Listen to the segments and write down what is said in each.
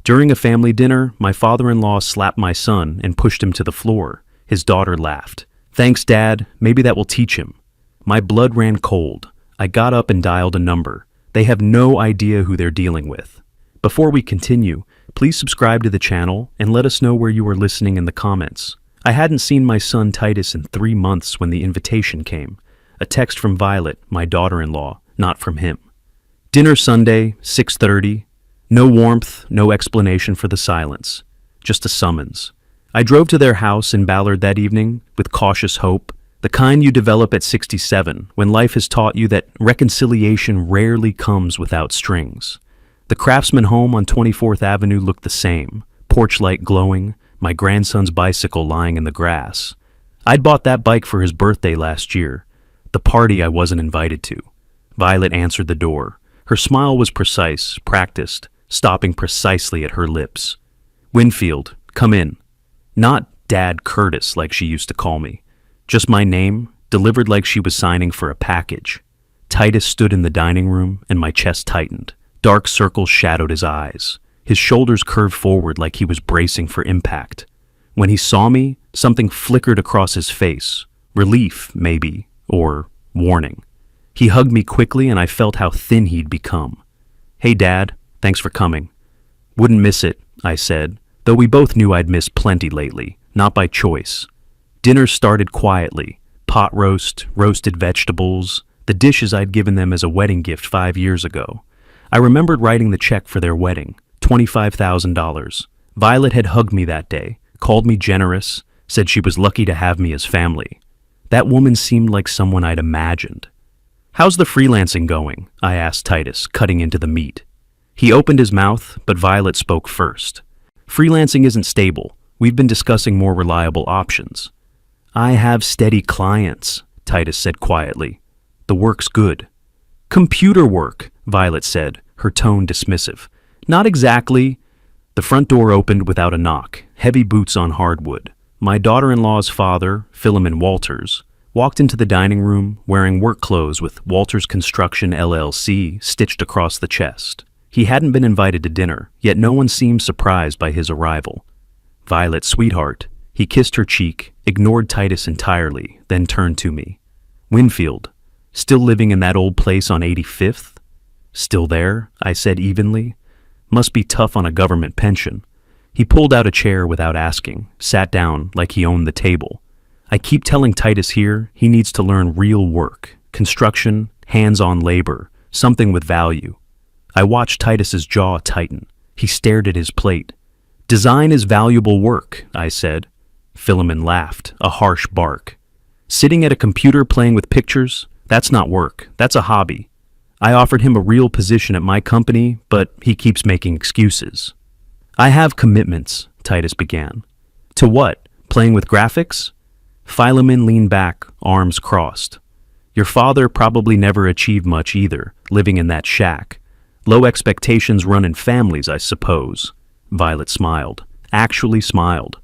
During a family dinner, my father-in-law slapped my son and pushed him to the floor. His daughter laughed. "Thanks, Dad. Maybe that will teach him." My blood ran cold. I got up and dialed a number. They have no idea who they're dealing with. Before we continue, please subscribe to the channel and let us know where you are listening in the comments. I hadn't seen my son Titus in 3 months when the invitation came. A text from Violet, my daughter-in-law, not from him. Dinner Sunday, 6:30. No warmth, no explanation for the silence. Just a summons. I drove to their house in Ballard that evening with cautious hope, the kind you develop at 67 when life has taught you that reconciliation rarely comes without strings. The Craftsman home on 24th Avenue looked the same, porch light glowing, my grandson's bicycle lying in the grass. I'd bought that bike for his birthday last year, the party I wasn't invited to. Violet answered the door. Her smile was precise, practiced, stopping precisely at her lips. "Winfield, come in." Not Dad Curtis like she used to call me. Just my name, delivered like she was signing for a package. Titus stood in the dining room and my chest tightened. Dark circles shadowed his eyes. His shoulders curved forward like he was bracing for impact. When he saw me, something flickered across his face. Relief, maybe, or warning. He hugged me quickly and I felt how thin he'd become. "Hey, Dad. Thanks for coming." "Wouldn't miss it," I said, though we both knew I'd missed plenty lately, not by choice. Dinner started quietly. Pot roast, roasted vegetables, the dishes I'd given them as a wedding gift 5 years ago. I remembered writing the check for their wedding, $25,000. Violet had hugged me that day, called me generous, said she was lucky to have me as family. That woman seemed like someone I'd imagined. "How's the freelancing going?" I asked Titus, cutting into the meat. He opened his mouth, but Violet spoke first. "Freelancing isn't stable. We've been discussing more reliable options." "I have steady clients," Titus said quietly. "The work's good." "Computer work," Violet said, her tone dismissive. "Not exactly." The front door opened without a knock, heavy boots on hardwood. My daughter-in-law's father, Philemon Walters, walked into the dining room wearing work clothes with Walters Construction LLC stitched across the chest. He hadn't been invited to dinner, yet no one seemed surprised by his arrival. "Violet, sweetheart." He kissed her cheek, ignored Titus entirely, then turned to me. "Winfield, still living in that old place on 85th? "Still there," I said evenly. "Must be tough on a government pension." He pulled out a chair without asking, sat down like he owned the table. "I keep telling Titus here he needs to learn real work, construction, hands-on labor, something with value." I watched Titus's jaw tighten. He stared at his plate. "Design is valuable work," I said. Philemon laughed, a harsh bark. "Sitting at a computer playing with pictures? That's not work. That's a hobby." I offered him a real position at my company, but he keeps making excuses. "I have commitments," Titus began. "To what? Playing with graphics?" Philemon leaned back, arms crossed. "Your father probably never achieved much either, living in that shack. Low expectations run in families, I suppose." Violet smiled, actually smiled.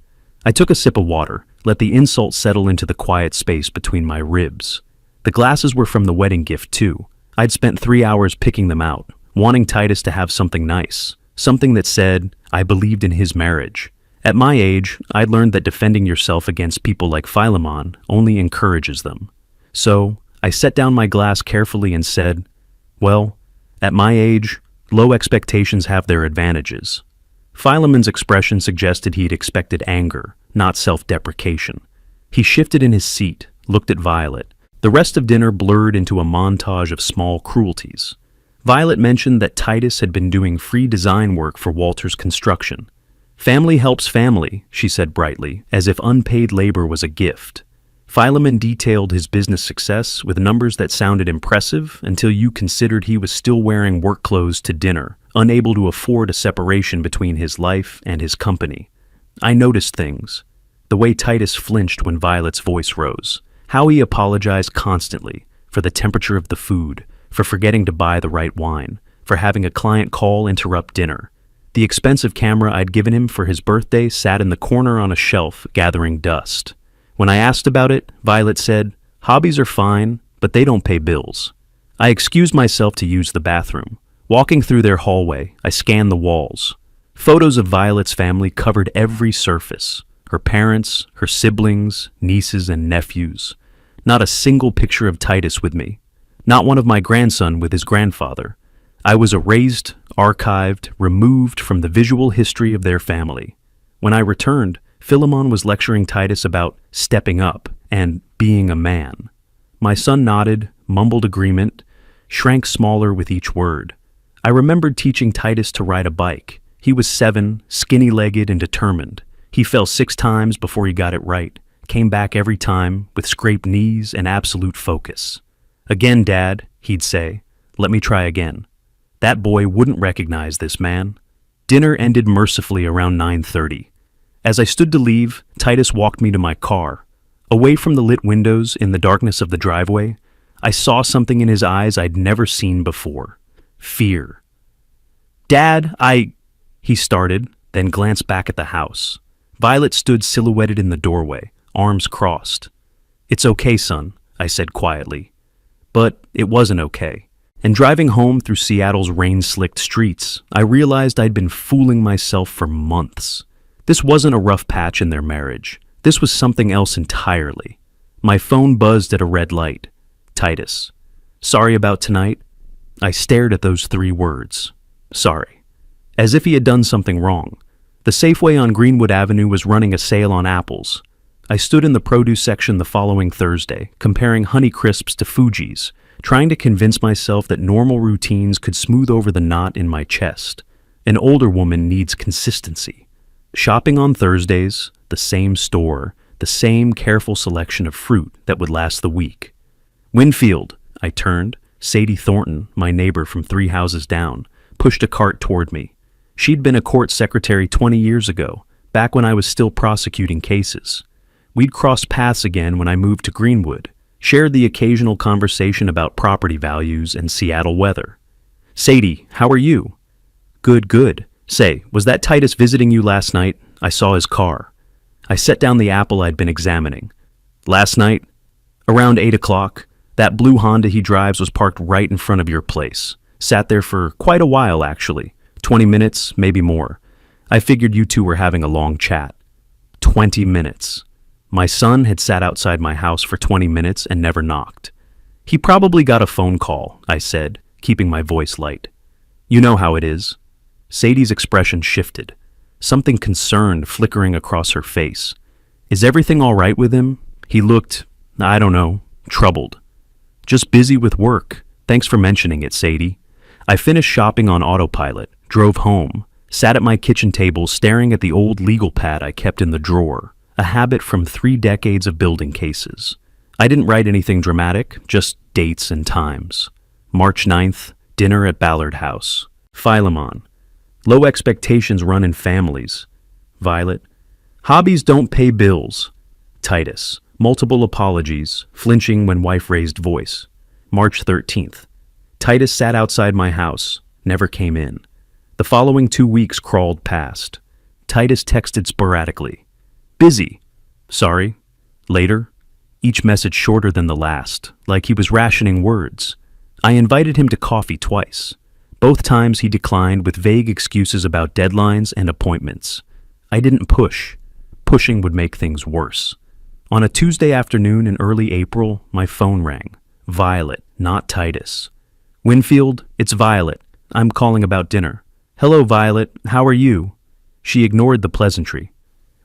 I took a sip of water, let the insult settle into the quiet space between my ribs. The glasses were from the wedding gift, too. I'd spent 3 hours picking them out, wanting Titus to have something nice, something that said, I believed in his marriage. At my age, I'd learned that defending yourself against people like Philemon only encourages them. So, I set down my glass carefully and said, "Well, at my age, low expectations have their advantages." Philemon's expression suggested he'd expected anger, not self-deprecation. He shifted in his seat, looked at Violet. The rest of dinner blurred into a montage of small cruelties. Violet mentioned that Titus had been doing free design work for Walters Construction. "Family helps family," she said brightly, as if unpaid labor was a gift. Philemon detailed his business success with numbers that sounded impressive until you considered he was still wearing work clothes to dinner, unable to afford a separation between his life and his company. I noticed things. The way Titus flinched when Violet's voice rose. How he apologized constantly for the temperature of the food, for forgetting to buy the right wine, for having a client call interrupt dinner. The expensive camera I'd given him for his birthday sat in the corner on a shelf, gathering dust. When I asked about it, Violet said, "Hobbies are fine, but they don't pay bills." I excused myself to use the bathroom. Walking through their hallway, I scanned the walls. Photos of Violet's family covered every surface. Her parents, her siblings, nieces, and nephews. Not a single picture of Titus with me. Not one of my grandson with his grandfather. I was erased, archived, removed from the visual history of their family. When I returned, Philemon was lecturing Titus about stepping up and being a man. My son nodded, mumbled agreement, shrank smaller with each word. I remembered teaching Titus to ride a bike. He was 7, skinny-legged and determined. He fell 6 times before he got it right, came back every time with scraped knees and absolute focus. "Again, Dad," he'd say. "Let me try again." That boy wouldn't recognize this man. Dinner ended mercifully around 9:30. As I stood to leave, Titus walked me to my car. Away from the lit windows in the darkness of the driveway, I saw something in his eyes I'd never seen before. Fear. "Dad, he started, then glanced back at the house. Violet stood silhouetted in the doorway, arms crossed. "It's okay, son," I said quietly. But it wasn't okay. And driving home through Seattle's rain-slicked streets, I realized I'd been fooling myself for months. This wasn't a rough patch in their marriage. This was something else entirely. My phone buzzed at a red light. Titus. "Sorry about tonight?" I stared at those 3 words. Sorry. As if he had done something wrong. The Safeway on Greenwood Avenue was running a sale on apples. I stood in the produce section the following Thursday, comparing Honeycrisps to Fuji's, trying to convince myself that normal routines could smooth over the knot in my chest. An older woman needs consistency. Shopping on Thursdays, the same store, the same careful selection of fruit that would last the week. "Winfield," I turned. Sadie Thornton, my neighbor from 3 houses down, pushed a cart toward me. She'd been a court secretary 20 years ago, back when I was still prosecuting cases. We'd crossed paths again when I moved to Greenwood, shared the occasional conversation about property values and Seattle weather. "Sadie, how are you?" "Good, good. Say, was that Titus visiting you last night? I saw his car." I set down the apple I'd been examining. "Last night? Around 8 o'clock. That blue Honda he drives was parked right in front of your place. Sat there for quite a while, actually. 20 minutes, maybe more. I figured you two were having a long chat." 20 minutes. My son had sat outside my house for 20 minutes and never knocked. "He probably got a phone call," I said, keeping my voice light. "You know how it is." Sadie's expression shifted, something concerned flickering across her face. "Is everything all right with him?" He looked, I don't know, troubled. "Just busy with work. Thanks for mentioning it, Sadie." I finished shopping on autopilot, drove home, sat at my kitchen table staring at the old legal pad I kept in the drawer, a habit from 3 decades of building cases. I didn't write anything dramatic, just dates and times. March 9th, dinner at Ballard House. Philemon. Low expectations run in families. Violet. Hobbies don't pay bills. Titus. Multiple apologies, flinching when wife raised voice. March 13th. Titus sat outside my house, never came in. The following 2 weeks crawled past. Titus texted sporadically. "Busy." "Sorry." Later. Each message shorter than the last, like he was rationing words. I invited him to coffee twice. Both times he declined with vague excuses about deadlines and appointments. I didn't push. Pushing would make things worse. On a Tuesday afternoon in early April, my phone rang. Violet, not Titus. "Winfield, it's Violet. I'm calling about dinner." "Hello, Violet. How are you?" She ignored the pleasantry.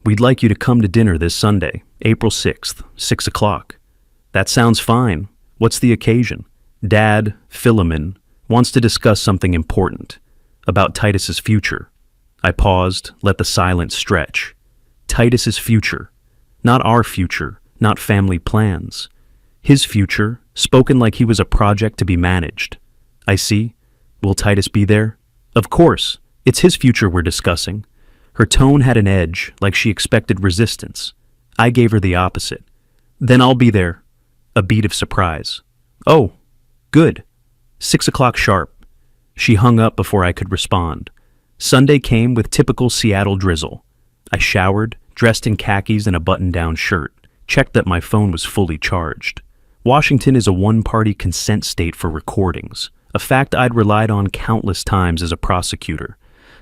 "We'd like you to come to dinner this Sunday, April 6th, 6 o'clock. "That sounds fine. What's the occasion?" "Dad, Philemon, wants to discuss something important. About Titus's future." I paused, let the silence stretch. Titus's future. Not our future, not family plans. His future, spoken like he was a project to be managed. "I see. Will Titus be there?" "Of course. It's his future we're discussing." Her tone had an edge, like she expected resistance. I gave her the opposite. "Then I'll be there." A beat of surprise. "Oh, good. 6 o'clock sharp." She hung up before I could respond. Sunday came with typical Seattle drizzle. I showered, dressed in khakis and a button-down shirt, checked that my phone was fully charged. Washington is a one-party consent state for recordings, a fact I'd relied on countless times as a prosecutor.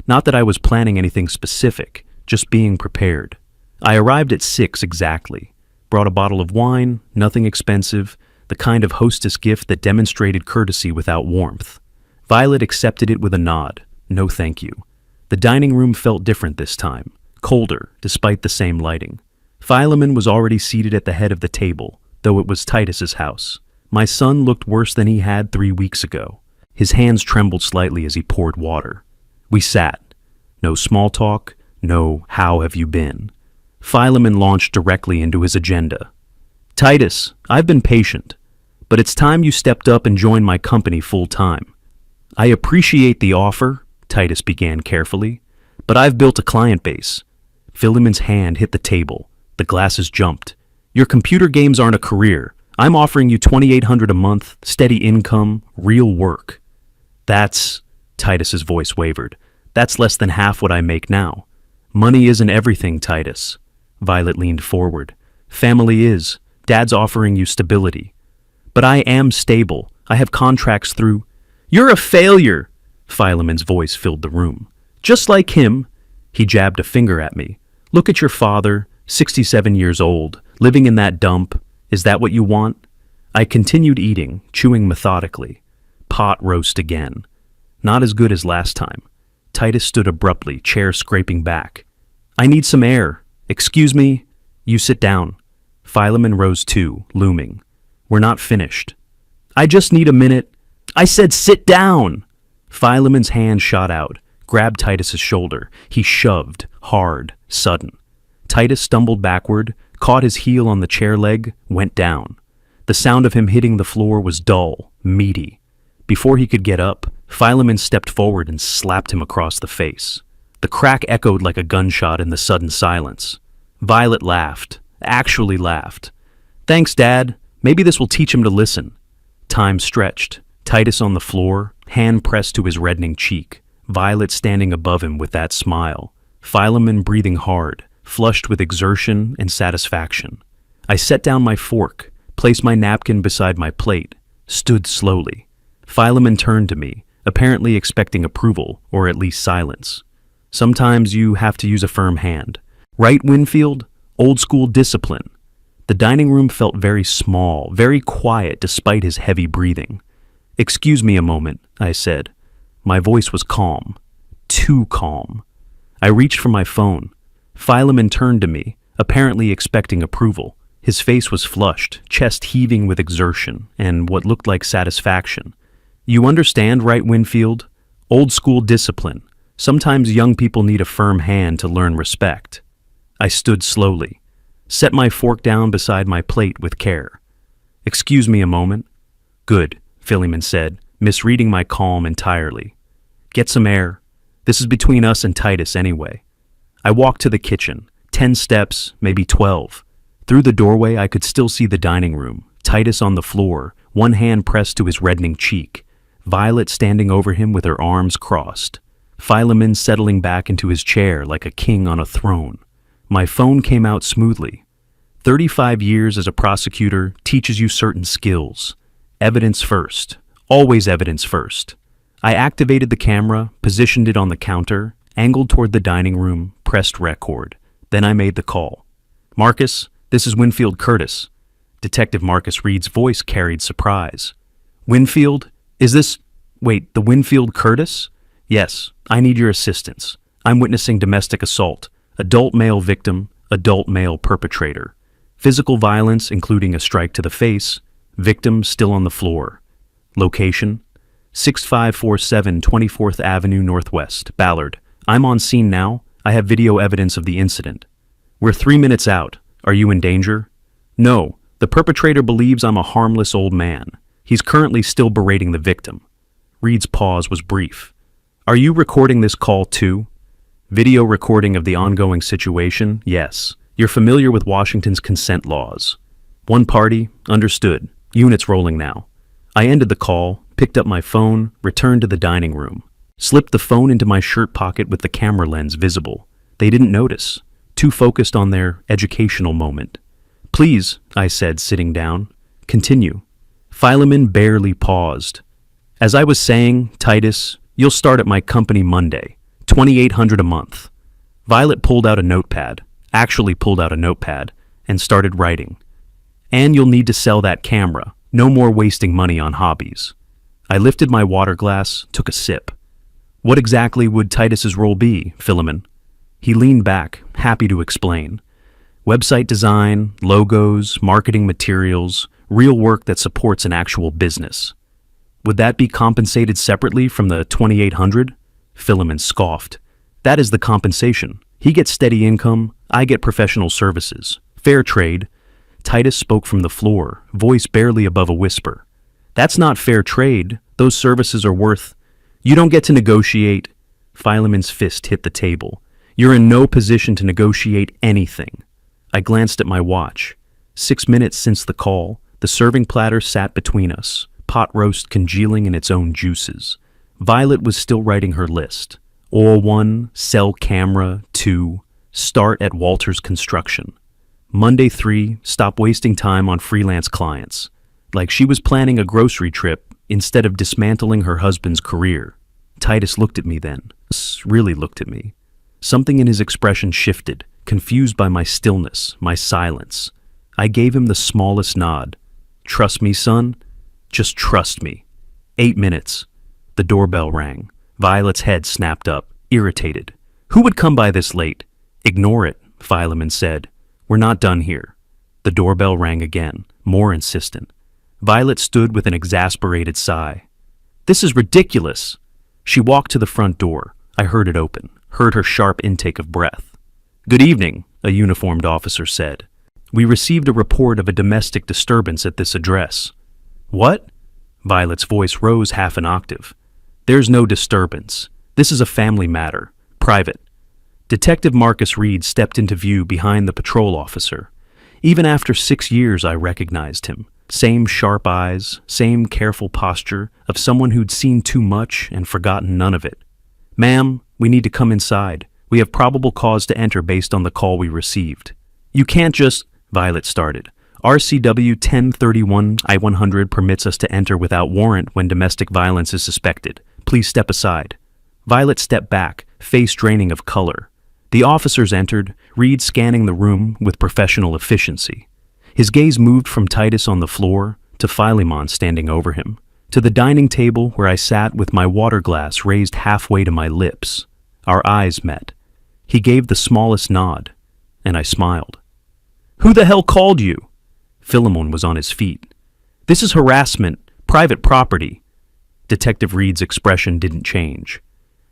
Not that I was planning anything specific, just being prepared. I arrived at 6 exactly. Brought a bottle of wine, nothing expensive, the kind of hostess gift that demonstrated courtesy without warmth. Violet accepted it with a nod. No thank you. The dining room felt different this time, colder, despite the same lighting. Philemon was already seated at the head of the table, though it was Titus's house. My son looked worse than he had 3 weeks ago. His hands trembled slightly as he poured water. We sat. No small talk, no "how have you been?" Philemon launched directly into his agenda. Titus, I've been patient, but it's time you stepped up and joined my company full time. I appreciate the offer, Titus began carefully, but I've built a client base. Philemon's hand hit the table. The glasses jumped. Your computer games aren't a career. I'm offering you $2,800 a month, steady income, real work. That's, Titus's voice wavered. That's less than half what I make now. Money isn't everything, Titus. Violet leaned forward. Family is. Dad's offering you stability. But I am stable. I have contracts through. You're a failure! Philemon's voice filled the room. Just like him. He jabbed a finger at me. Look at your father, 67 years old, living in that dump. Is that what you want? I continued eating, chewing methodically. Pot roast again. Not as good as last time. Titus stood abruptly, chair scraping back. I need some air. Excuse me. You sit down. Philemon rose too, looming. We're not finished. I just need a minute. I said sit down! Philemon's hand shot out, grabbed Titus's shoulder. He shoved, hard, sudden. Titus stumbled backward, caught his heel on the chair leg, went down. The sound of him hitting the floor was dull, meaty. Before he could get up, Philemon stepped forward and slapped him across the face. The crack echoed like a gunshot in the sudden silence. Violet laughed, actually laughed. Thanks, Dad. Maybe this will teach him to listen. Time stretched. Titus on the floor, hand pressed to his reddening cheek. Violet standing above him with that smile. Philemon breathing hard, flushed with exertion and satisfaction. I set down my fork, placed my napkin beside my plate, stood slowly. Philemon turned to me, apparently expecting approval, or at least silence. Sometimes you have to use a firm hand. Right, Winfield? Old school discipline. The dining room felt very small, very quiet despite his heavy breathing. Excuse me a moment, I said. My voice was calm. Too calm. I reached for my phone. Philemon turned to me, apparently expecting approval. His face was flushed, chest heaving with exertion and what looked like satisfaction. You understand, right, Winfield? Old school discipline. Sometimes young people need a firm hand to learn respect. I stood slowly, set my fork down beside my plate with care. Excuse me a moment. Good, Philemon said, misreading my calm entirely. Get some air. This is between us and Titus anyway. I walked to the kitchen, 10 steps, maybe 12. Through the doorway I could still see the dining room, Titus on the floor, one hand pressed to his reddening cheek, Violet standing over him with her arms crossed, Philemon settling back into his chair like a king on a throne. My phone came out smoothly. 35 years as a prosecutor teaches you certain skills. Evidence first. Always evidence first. I activated the camera, positioned it on the counter, angled toward the dining room, pressed record. Then I made the call. Marcus, this is Winfield Curtis. Detective Marcus Reed's voice carried surprise. Winfield? Is this... Wait, the Winfield Curtis? Yes, I need your assistance. I'm witnessing domestic assault. Adult male victim, adult male perpetrator. Physical violence, including a strike to the face. Victim still on the floor. Location? 6547 24th Avenue Northwest, Ballard. I'm on scene now. I have video evidence of the incident. We're 3 minutes out. Are you in danger? No. The perpetrator believes I'm a harmless old man. He's currently still berating the victim. Reed's pause was brief. Are you recording this call too? Video recording of the ongoing situation? Yes. You're familiar with Washington's consent laws. One party? Understood. Units rolling now. I ended the call, picked up my phone, returned to the dining room. Slipped the phone into my shirt pocket with the camera lens visible. They didn't notice. Too focused on their educational moment. Please, I said, sitting down. Continue. Philemon barely paused. As I was saying, Titus, you'll start at my company Monday. $2,800 a month. Violet actually pulled out a notepad, and started writing. And you'll need to sell that camera. No more wasting money on hobbies. I lifted my water glass, took a sip. What exactly would Titus's role be, Philemon? He leaned back, happy to explain. Website design, logos, marketing materials, real work that supports an actual business. Would that be compensated separately from the $2,800? Philemon scoffed. That is the compensation. He gets steady income, I get professional services. Fair trade. Titus spoke from the floor, voice barely above a whisper. That's not fair trade. Those services are worth... You don't get to negotiate. Philemon's fist hit the table. You're in no position to negotiate anything. I glanced at my watch. 6 minutes since the call, the serving platter sat between us, pot roast congealing in its own juices. Violet was still writing her list. Oil 1, sell camera 2, start at Walters Construction. Monday 3, stop wasting time on freelance clients. Like she was planning a grocery trip instead of dismantling her husband's career. Titus looked at me then. Really looked at me. Something in his expression shifted, confused by my stillness, my silence. I gave him the smallest nod. Trust me, son? Just trust me. 8 minutes. The doorbell rang. Violet's head snapped up, irritated. Who would come by this late? Ignore it, Philemon said. We're not done here. The doorbell rang again, more insistent. Violet stood with an exasperated sigh. This is ridiculous. She walked to the front door. I heard it open, heard her sharp intake of breath. Good evening, a uniformed officer said. We received a report of a domestic disturbance at this address. What? Violet's voice rose half an octave. There's no disturbance. This is a family matter. Private. Detective Marcus Reed stepped into view behind the patrol officer. Even after 6 years, I recognized him. Same sharp eyes, same careful posture of someone who'd seen too much and forgotten none of it. Ma'am, we need to come inside. We have probable cause to enter based on the call we received. You can't just... Violet started. RCW 1031 I-100 permits us to enter without warrant when domestic violence is suspected. Please step aside. Violet stepped back, face draining of color. The officers entered, Reed scanning the room with professional efficiency. His gaze moved from Titus on the floor to Philemon standing over him, to the dining table where I sat with my water glass raised halfway to my lips. Our eyes met. He gave the smallest nod, and I smiled. Who the hell called you? Philemon was on his feet. This is harassment, private property. Detective Reed's expression didn't change.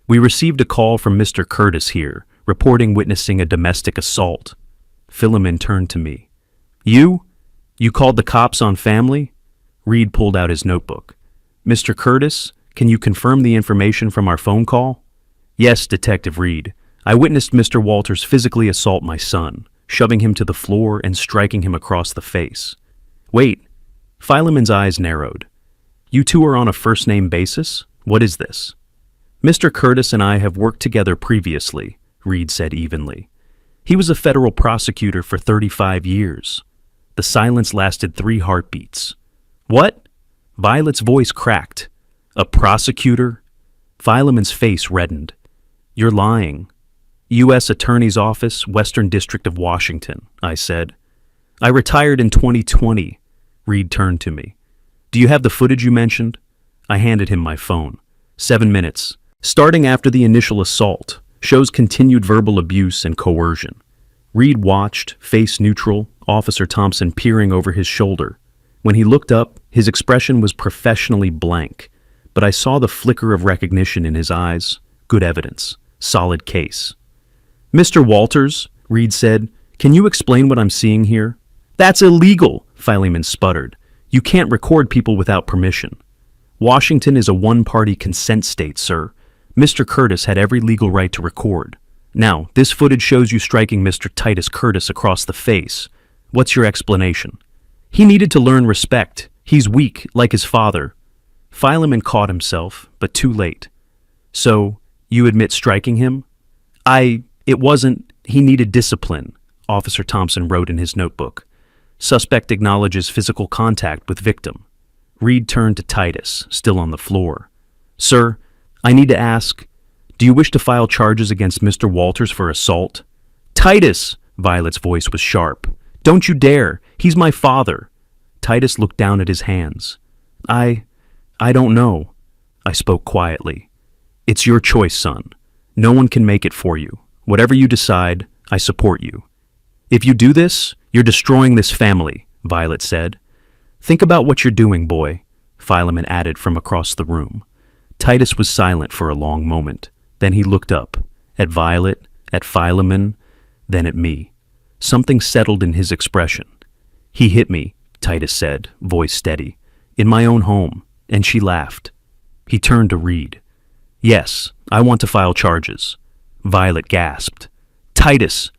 We received a call from Mr. Curtis here, reporting witnessing a domestic assault. Philemon turned to me. You? You called the cops on family? Reed pulled out his notebook. Mr. Curtis, can you confirm the information from our phone call? Yes, Detective Reed. I witnessed Mr. Walters physically assault my son, shoving him to the floor and striking him across the face. Wait. Philemon's eyes narrowed. You two are on a first-name basis? What is this? Mr. Curtis and I have worked together previously, Reed said evenly. He was a federal prosecutor for 35 years. The silence lasted 3 heartbeats. What? Violet's voice cracked. A prosecutor? Philemon's face reddened. You're lying. U.S. Attorney's Office, Western District of Washington, I said. I retired in 2020. Reed turned to me. Do you have the footage you mentioned? I handed him my phone. 7 minutes. Starting after the initial assault, shows continued verbal abuse and coercion. Reed watched, face neutral, Officer Thompson peering over his shoulder. When he looked up, his expression was professionally blank, but I saw the flicker of recognition in his eyes. Good evidence. Solid case. Mr. Walters, Reed said, can you explain what I'm seeing here? That's illegal, Philemon sputtered. You can't record people without permission. Washington is a one-party consent state, sir. Mr. Curtis had every legal right to record. Now, this footage shows you striking Mr. Titus Curtis across the face. What's your explanation? He needed to learn respect. He's weak, like his father. Philemon caught himself, but too late. So, you admit striking him? He needed discipline, Officer Thompson wrote in his notebook. Suspect acknowledges physical contact with victim. Reed turned to Titus, still on the floor. Sir, I need to ask, Do you wish to file charges against Mr. Walters for assault? Titus! Violet's voice was sharp. Don't you dare! He's my father! Titus looked down at his hands. I don't know. I spoke quietly. It's your choice, son. No one can make it for you. Whatever you decide, I support you. If you do this, you're destroying this family, Violet said. Think about what you're doing, boy, Philemon added from across the room. Titus was silent for a long moment. Then he looked up, at Violet, at Philemon, then at me. Something settled in his expression. He hit me, Titus said, voice steady, in my own home, and she laughed. He turned to Reed. Yes, I want to file charges. Violet gasped. Titus!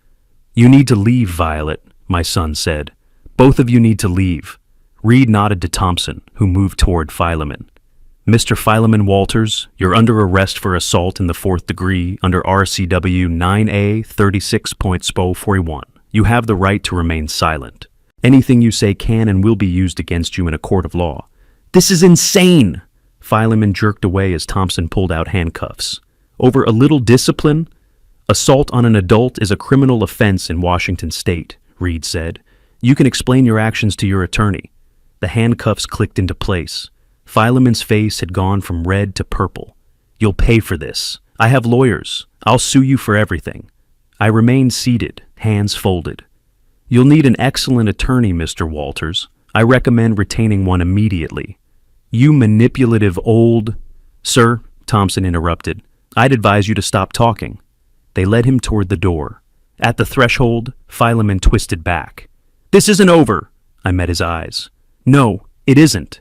You need to leave, Violet, my son said. Both of you need to leave. Reed nodded to Thompson, who moved toward Philemon. Mr. Philemon Walters, you're under arrest for assault in the 4th degree under RCW 9A 36.041. You have the right to remain silent. Anything you say can and will be used against you in a court of law. This is insane! Philemon jerked away as Thompson pulled out handcuffs. Over a little discipline? Assault on an adult is a criminal offense in Washington state, Reed said. You can explain your actions to your attorney. The handcuffs clicked into place. Philemon's face had gone from red to purple. You'll pay for this. I have lawyers. I'll sue you for everything. I remained seated, hands folded. You'll need an excellent attorney, Mr. Walters. I recommend retaining one immediately. You manipulative old... Sir, Thompson interrupted, I'd advise you to stop talking. They led him toward the door. At the threshold, Philemon twisted back. This isn't over, I met his eyes. No, it isn't.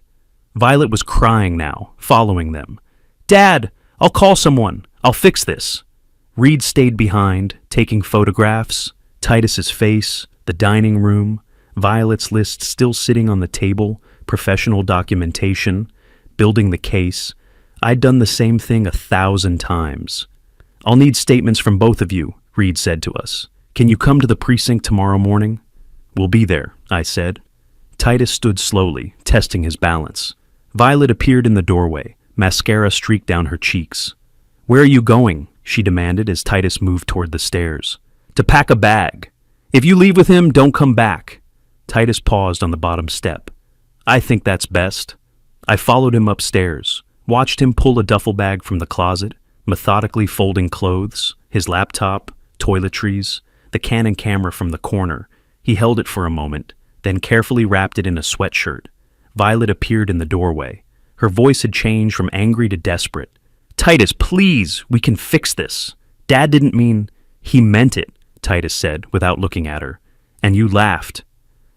Violet was crying now, following them. Dad, I'll call someone. I'll fix this. Reed stayed behind, taking photographs, Titus's face, the dining room, Violet's list still sitting on the table, professional documentation, building the case. I'd done the same thing 1,000 times. I'll need statements from both of you, Reed said to us. Can you come to the precinct tomorrow morning? We'll be there, I said. Titus stood slowly, testing his balance. Violet appeared in the doorway, mascara streaked down her cheeks. Where are you going? She demanded as Titus moved toward the stairs. To pack a bag. If you leave with him, don't come back. Titus paused on the bottom step. I think that's best. I followed him upstairs, watched him pull a duffel bag from the closet, methodically folding clothes, his laptop, toiletries, the Canon camera from the corner. He held it for a moment, then carefully wrapped it in a sweatshirt. Violet appeared in the doorway. Her voice had changed from angry to desperate. Titus, please, we can fix this. Dad didn't mean... He meant it, Titus said, without looking at her. And you laughed.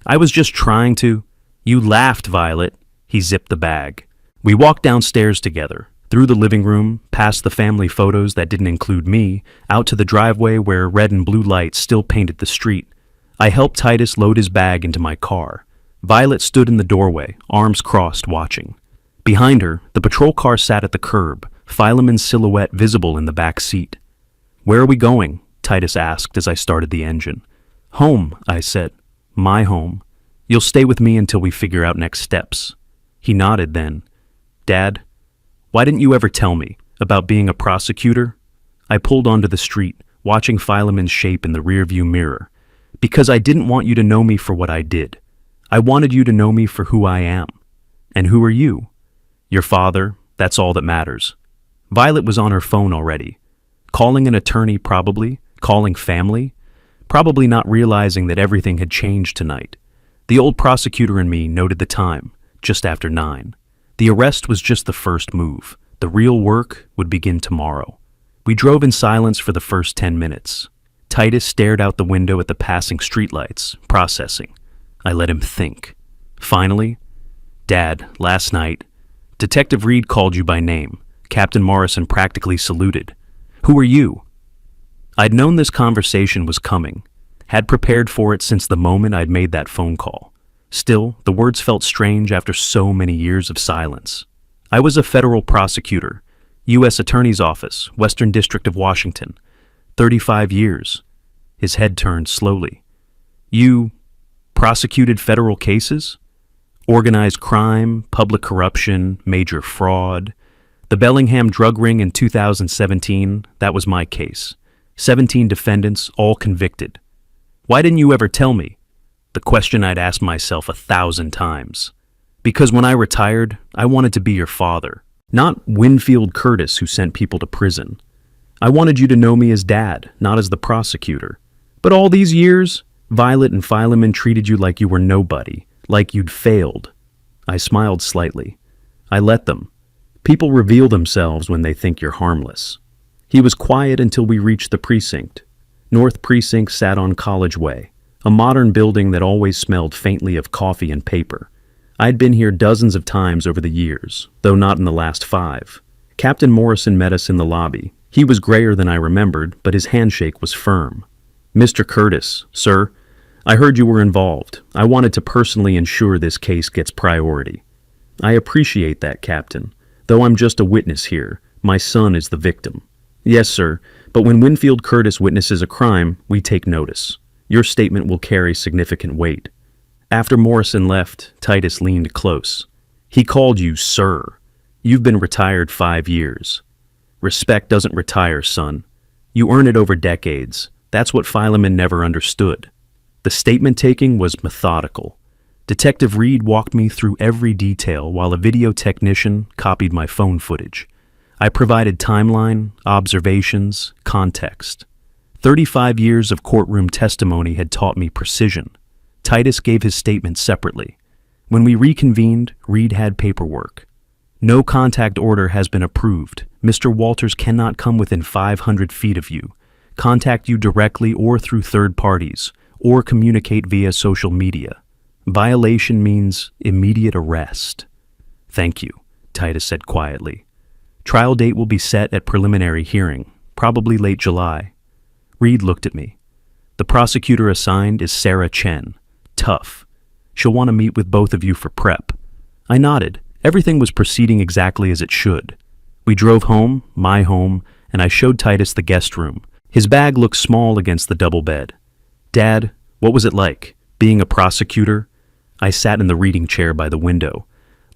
I was just trying to... You laughed, Violet. He zipped the bag. We walked downstairs together, through the living room, past the family photos that didn't include me, out to the driveway where red and blue lights still painted the street. I helped Titus load his bag into my car. Violet stood in the doorway, arms crossed, watching. Behind her, the patrol car sat at the curb, Philemon's silhouette visible in the back seat. Where are we going? Titus asked as I started the engine. Home, I said. My home. You'll stay with me until we figure out next steps. He nodded then. Dad, why didn't you ever tell me about being a prosecutor? I pulled onto the street, watching Philemon's shape in the rearview mirror. Because I didn't want you to know me for what I did. I wanted you to know me for who I am. And who are you? Your father, that's all that matters. Violet was on her phone already. Calling an attorney probably, calling family, probably not realizing that everything had changed tonight. The old prosecutor in me noted the time, just after 9. The arrest was just the first move. The real work would begin tomorrow. We drove in silence for the first 10 minutes. Titus stared out the window at the passing streetlights, processing. I let him think. Finally, Dad, last night, Detective Reed called you by name. Captain Morrison practically saluted. Who are you? I'd known this conversation was coming, had prepared for it since the moment I'd made that phone call. Still, the words felt strange after so many years of silence. I was a federal prosecutor, U.S. Attorney's Office, Western District of Washington. 35 years. His head turned slowly. You prosecuted federal cases? Organized crime, public corruption, major fraud. The Bellingham drug ring in 2017, that was my case. 17 defendants, all convicted. Why didn't you ever tell me? The question I'd asked myself 1,000 times. Because when I retired, I wanted to be your father. Not Winfield Curtis, who sent people to prison. I wanted you to know me as Dad, not as the prosecutor. But all these years, Violet and Philemon treated you like you were nobody, like you'd failed. I smiled slightly. I let them. People reveal themselves when they think you're harmless. He was quiet until we reached the precinct. North Precinct sat on College Way, a modern building that always smelled faintly of coffee and paper. I'd been here dozens of times over the years, though not in the last 5. Captain Morrison met us in the lobby. He was grayer than I remembered, but his handshake was firm. Mr. Curtis, sir, I heard you were involved. I wanted to personally ensure this case gets priority. I appreciate that, Captain. Though I'm just a witness here, my son is the victim. Yes, sir, but when Winfield Curtis witnesses a crime, we take notice. Your statement will carry significant weight. After Morrison left, Titus leaned close. He called you sir. You've been retired 5 years. Respect doesn't retire, son. You earn it over decades. That's what Philemon never understood. The statement taking was methodical. Detective Reed walked me through every detail while a video technician copied my phone footage. I provided timeline, observations, context. 35 years of courtroom testimony had taught me precision. Titus gave his statement separately. When we reconvened, Reed had paperwork. No contact order has been approved. Mr. Walters cannot come within 500 feet of you, contact you directly or through third parties, or communicate via social media. Violation means immediate arrest. Thank you, Titus said quietly. Trial date will be set at preliminary hearing, probably late July. Reed looked at me. The prosecutor assigned is Sarah Chen. Tough. She'll want to meet with both of you for prep. I nodded. Everything was proceeding exactly as it should. We drove home, my home, and I showed Titus the guest room. His bag looked small against the double bed. Dad, what was it like, being a prosecutor? I sat in the reading chair by the window.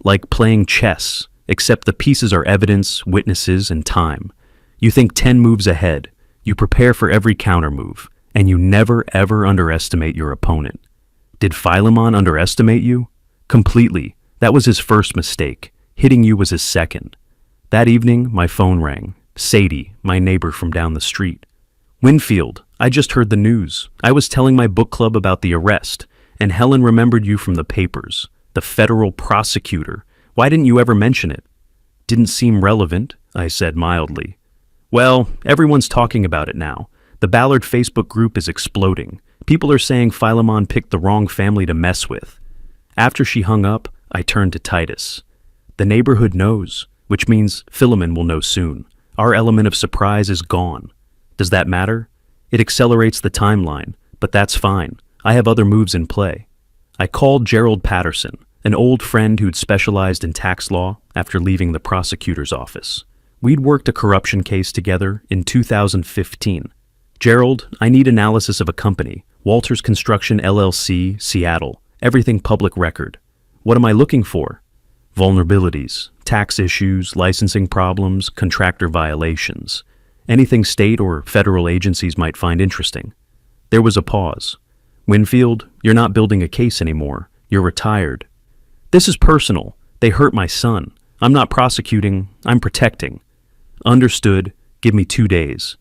Like playing chess, except the pieces are evidence, witnesses, and time. You think 10 moves ahead. You prepare for every counter move, and you never ever underestimate your opponent. Did Philemon underestimate you? Completely. That was his first mistake. Hitting you was his second. That evening, my phone rang. Sadie, my neighbor from down the street. Winfield, I just heard the news. I was telling my book club about the arrest, and Helen remembered you from the papers. The federal prosecutor. Why didn't you ever mention it? Didn't seem relevant, I said mildly. Well, everyone's talking about it now. The Ballard Facebook group is exploding. People are saying Philemon picked the wrong family to mess with. After she hung up, I turned to Titus. The neighborhood knows, which means Philemon will know soon. Our element of surprise is gone. Does that matter? It accelerates the timeline, but that's fine. I have other moves in play. I called Gerald Patterson, an old friend who'd specialized in tax law after leaving the prosecutor's office. We'd worked a corruption case together in 2015. Gerald, I need analysis of a company, Walters Construction LLC, Seattle, everything public record. What am I looking for? Vulnerabilities, tax issues, licensing problems, contractor violations. Anything state or federal agencies might find interesting. There was a pause. Winfield, you're not building a case anymore. You're retired. This is personal. They hurt my son. I'm not prosecuting, I'm protecting. Understood. Give me 2 days.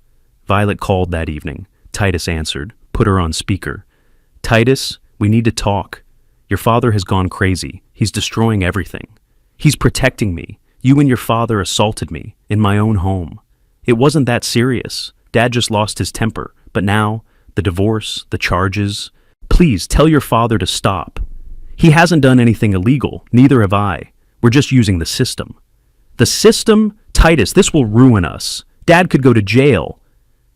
Violet called that evening. Titus answered. Put her on speaker. Titus, we need to talk. Your father has gone crazy. He's destroying everything. He's protecting me. You and your father assaulted me in my own home. It wasn't that serious. Dad just lost his temper. But now, the divorce, the charges. Please tell your father to stop. He hasn't done anything illegal. Neither have I. We're just using the system. The system? Titus, this will ruin us. Dad could go to jail.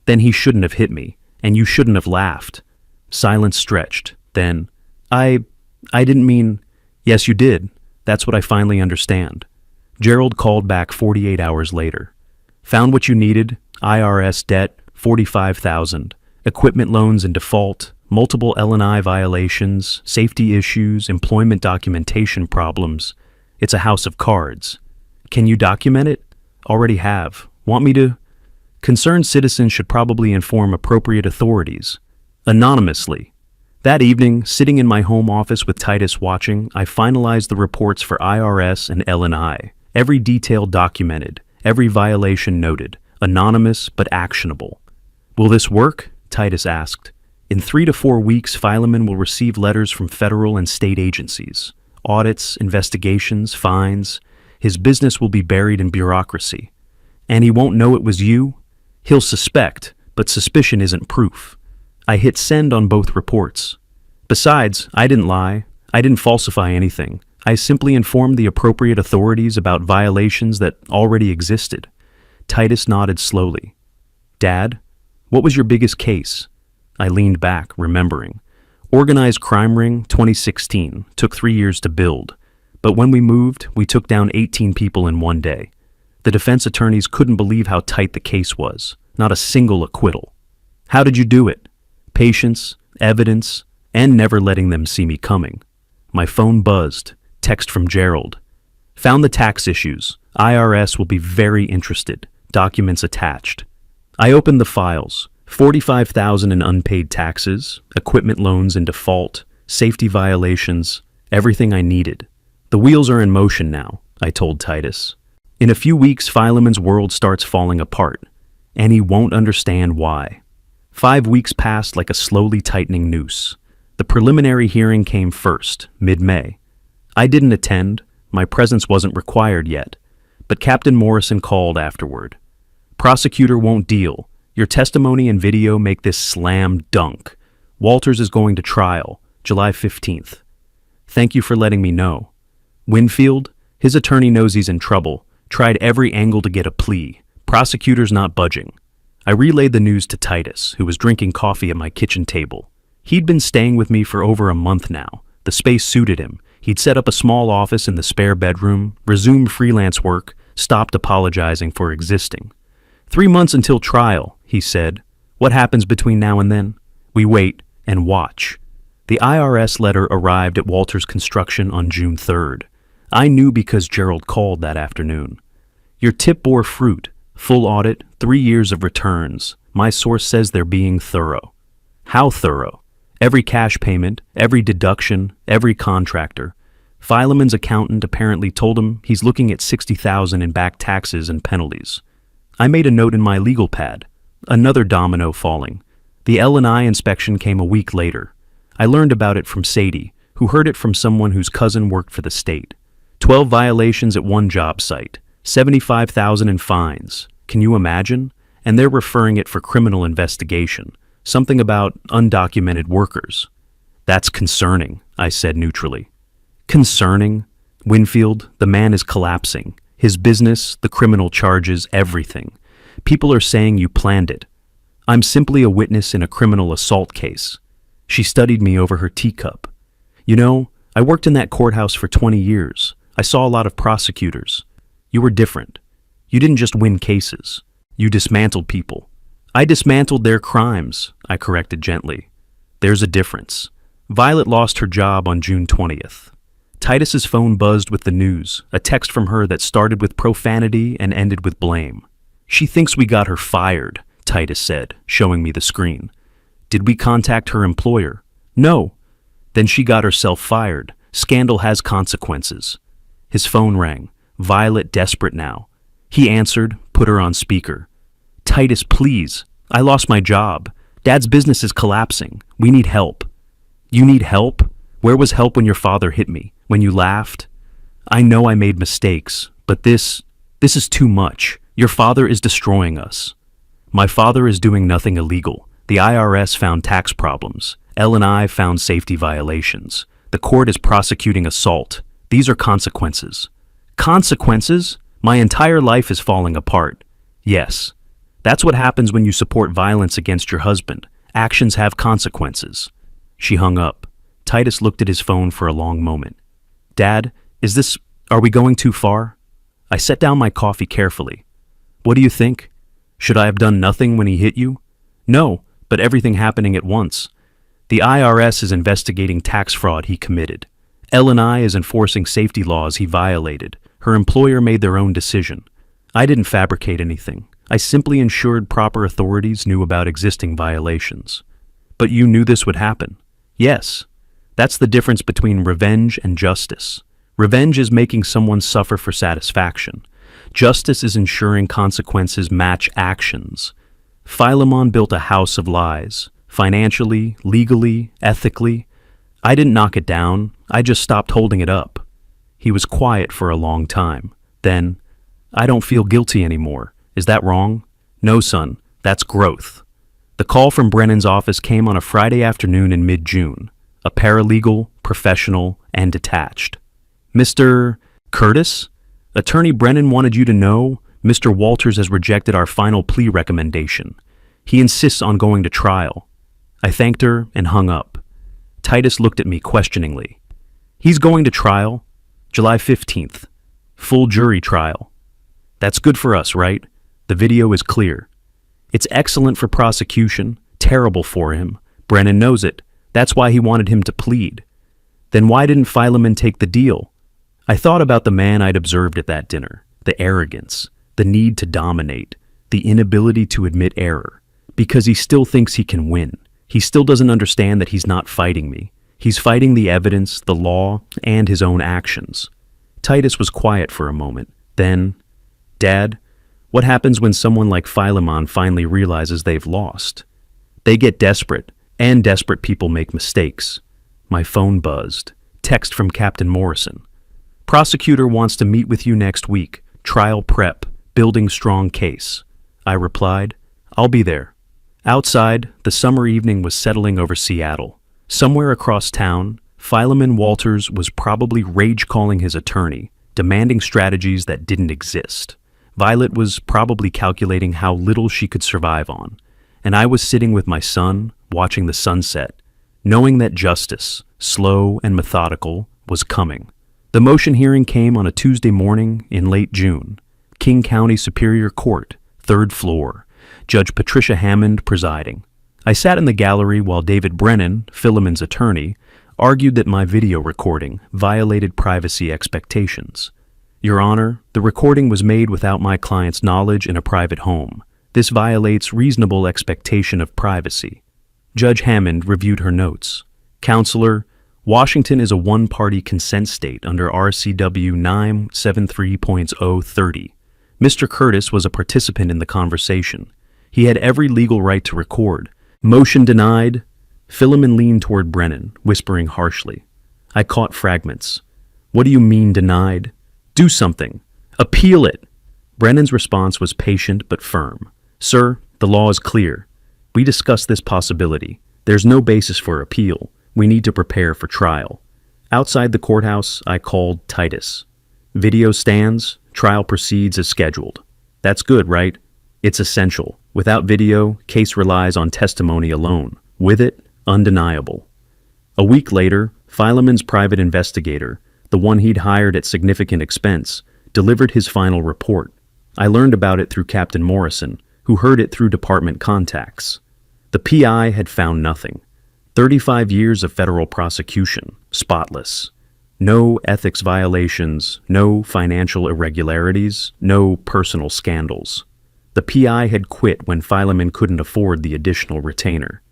Then he shouldn't have hit me, and you shouldn't have laughed. Silence stretched. Then, I didn't mean... Yes, you did. That's what I finally understand. Gerald called back 48 hours later. Found what you needed. IRS debt, $45,000. Equipment loans in default. Multiple L&I violations. Safety issues. Employment documentation problems. It's a house of cards. Can you document it? Already have. Want me to? Concerned citizens should probably inform appropriate authorities. Anonymously. That evening, sitting in my home office with Titus watching, I finalized the reports for IRS and L&I. Every detail documented, every violation noted, anonymous but actionable. Will this work? Titus asked. In 3 to 4 weeks, Fileman will receive letters from federal and state agencies. Audits, investigations, fines. His business will be buried in bureaucracy. And he won't know it was you? He'll suspect, but suspicion isn't proof. I hit send on both reports. Besides, I didn't lie. I didn't falsify anything. I simply informed the appropriate authorities about violations that already existed. Titus nodded slowly. Dad, what was your biggest case? I leaned back, remembering. Organized crime ring, 2016, took 3 years to build. But when we moved, we took down 18 people in 1 day. The defense attorneys couldn't believe how tight the case was. Not a single acquittal. How did you do it? Patience, evidence, and never letting them see me coming. My phone buzzed. Text from Gerald. Found the tax issues. IRS will be very interested. Documents attached. I opened the files. $45,000 in unpaid taxes, equipment loans in default, safety violations, everything I needed. The wheels are in motion now, I told Titus. In a few weeks, Fileman's world starts falling apart, and he won't understand why. 5 weeks passed like a slowly tightening noose. The preliminary hearing came first, mid-May. I didn't attend, my presence wasn't required yet, but Captain Morrison called afterward. Prosecutor won't deal. Your testimony and video make this slam dunk. Walters is going to trial, July 15th. Thank you for letting me know. Winfield, his attorney knows he's in trouble, tried every angle to get a plea. Prosecutor's not budging. I relayed the news to Titus, who was drinking coffee at my kitchen table. He'd been staying with me for over a month now. The space suited him. He'd set up a small office in the spare bedroom, resumed freelance work, stopped apologizing for existing. 3 months until trial, he said. What happens between now and then? We wait and watch. The IRS letter arrived at Walters Construction on June 3rd. I knew because Gerald called that afternoon. Your tip bore fruit. Full audit, 3 years of returns. My source says they're being thorough. How thorough? Every cash payment, every deduction, every contractor. Fileman's accountant apparently told him he's looking at $60,000 in back taxes and penalties. I made a note in my legal pad. Another domino falling. The L&I inspection came a week later. I learned about it from Sadie, who heard it from someone whose cousin worked for the state. 12 violations at one job site, $75,000 in fines. Can you imagine? And they're referring it for criminal investigation. Something about undocumented workers. That's concerning, I said neutrally. Concerning? Winfield, the man is collapsing. His business, the criminal charges, everything. People are saying you planned it. I'm simply a witness in a criminal assault case. She studied me over her teacup. You know, I worked in that courthouse for 20 years. I saw a lot of prosecutors. You were different. You didn't just win cases. You dismantled people. I dismantled their crimes, I corrected gently. There's a difference. Violet lost her job on June 20th. Titus's phone buzzed with the news, a text from her that started with profanity and ended with blame. She thinks we got her fired, Titus said, showing me the screen. Did we contact her employer? No. Then she got herself fired. Scandal has consequences. His phone rang. Violet desperate now. He answered, put her on speaker. Titus, please. I lost my job. Dad's business is collapsing. We need help. You need help? Where was help when your father hit me? When you laughed? I know I made mistakes, but this is too much. Your father is destroying us. My father is doing nothing illegal. The IRS found tax problems. L&I found safety violations. The court is prosecuting assault. These are consequences. Consequences? My entire life is falling apart. Yes. That's what happens when you support violence against your husband. Actions have consequences. She hung up. Titus looked at his phone for a long moment. Dad, are we going too far? I set down my coffee carefully. What do you think? Should I have done nothing when he hit you? No, but everything happening at once. The IRS is investigating tax fraud he committed. L&I is enforcing safety laws he violated. Her employer made their own decision. I didn't fabricate anything. I simply ensured proper authorities knew about existing violations. But you knew this would happen. Yes. That's the difference between revenge and justice. Revenge is making someone suffer for satisfaction. Justice is ensuring consequences match actions. Philemon built a house of lies, financially, legally, ethically. I didn't knock it down, I just stopped holding it up. He was quiet for a long time. Then, I don't feel guilty anymore. Is that wrong? No, son, that's growth. The call from Brennan's office came on a Friday afternoon in mid-June. A paralegal, professional, and detached. Mr. Curtis? Attorney Brennan wanted you to know Mr. Walters has rejected our final plea recommendation. He insists on going to trial. I thanked her and hung up. Titus looked at me questioningly. He's going to trial? July 15th. Full jury trial. That's good for us, right? The video is clear. It's excellent for prosecution, terrible for him. Brennan knows it. That's why he wanted him to plead. Then why didn't Philemon take the deal? I thought about the man I'd observed at that dinner, the arrogance, the need to dominate, the inability to admit error, because he still thinks he can win. He still doesn't understand that he's not fighting me. He's fighting the evidence, the law, and his own actions. Titus was quiet for a moment. Then, Dad, what happens when someone like Philemon finally realizes they've lost? They get desperate. And desperate people make mistakes. My phone buzzed. Text from Captain Morrison. Prosecutor wants to meet with you next week. Trial prep. Building strong case. I replied, I'll be there. Outside, the summer evening was settling over Seattle. Somewhere across town, Philemon Walters was probably rage-calling his attorney, demanding strategies that didn't exist. Violet was probably calculating how little she could survive on. And I was sitting with my son, watching the sunset, knowing that justice, slow and methodical, was coming. The motion hearing came on a Tuesday morning in late June. King County Superior Court, 3rd floor, Judge Patricia Hammond presiding. I sat in the gallery while David Brennan, Philemon's attorney, argued that my video recording violated privacy expectations. Your Honor, the recording was made without my client's knowledge in a private home. This violates reasonable expectation of privacy. Judge Hammond reviewed her notes. Counselor, Washington is a one-party consent state under RCW 973.030. Mr. Curtis was a participant in the conversation. He had every legal right to record. Motion denied. Philemon leaned toward Brennan, whispering harshly. I caught fragments. What do you mean denied? Do something. Appeal it. Brennan's response was patient but firm. Sir, the law is clear. We discussed this possibility. There's no basis for appeal. We need to prepare for trial. Outside the courthouse, I called Titus. Video stands. Trial proceeds as scheduled. That's good, right? It's essential. Without video, case relies on testimony alone. With it, undeniable. A week later, Philemon's private investigator, the one he'd hired at significant expense, delivered his final report. I learned about it through Captain Morrison, who heard it through department contacts. The PI had found nothing. 35 years of federal prosecution, spotless. No ethics violations, no financial irregularities, no personal scandals. The PI had quit when Philemon couldn't afford the additional retainer.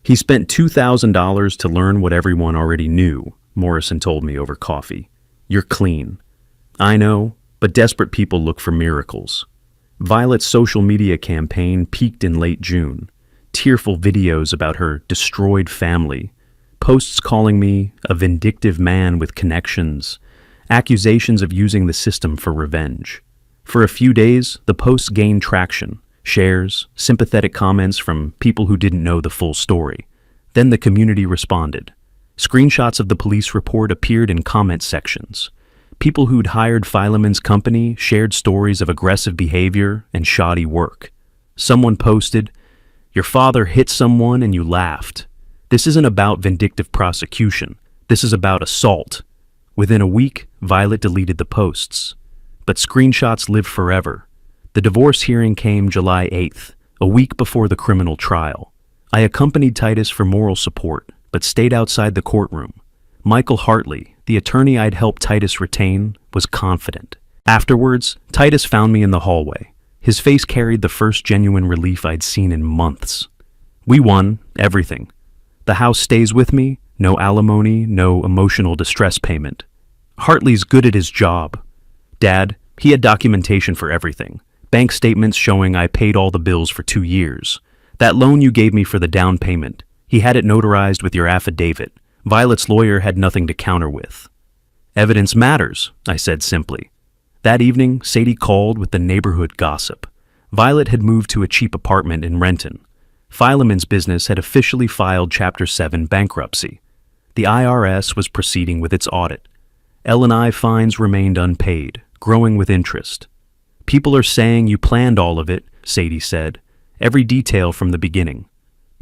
He spent $2,000 to learn what everyone already knew, Morrison told me over coffee. You're clean. I know, but desperate people look for miracles. Violet's social media campaign peaked in late June. Tearful videos about her destroyed family, posts calling me a vindictive man with connections, accusations of using the system for revenge. For a few days, the posts gained traction, shares, sympathetic comments from people who didn't know the full story. Then the community responded. Screenshots of the police report appeared in comment sections. People who'd hired Philemon's company shared stories of aggressive behavior and shoddy work. Someone posted, "Your father hit someone and you laughed. This isn't about vindictive prosecution. This is about assault." Within a week, Violet deleted the posts. But screenshots live forever. The divorce hearing came July 8th, a week before the criminal trial. I accompanied Titus for moral support, but stayed outside the courtroom. Michael Hartley, the attorney I'd helped Titus retain, was confident. Afterwards, Titus found me in the hallway. His face carried the first genuine relief I'd seen in months. We won everything. The house stays with me, no alimony, no emotional distress payment. Hartley's good at his job. Dad, he had documentation for everything. Bank statements showing I paid all the bills for 2 years. That loan you gave me for the down payment, he had it notarized with your affidavit. Violet's lawyer had nothing to counter with. Evidence matters, I said simply. That evening, Sadie called with the neighborhood gossip. Violet had moved to a cheap apartment in Renton. Philemon's business had officially filed Chapter 7 bankruptcy. The IRS was proceeding with its audit. L&I fines remained unpaid, growing with interest. People are saying you planned all of it, Sadie said, every detail from the beginning.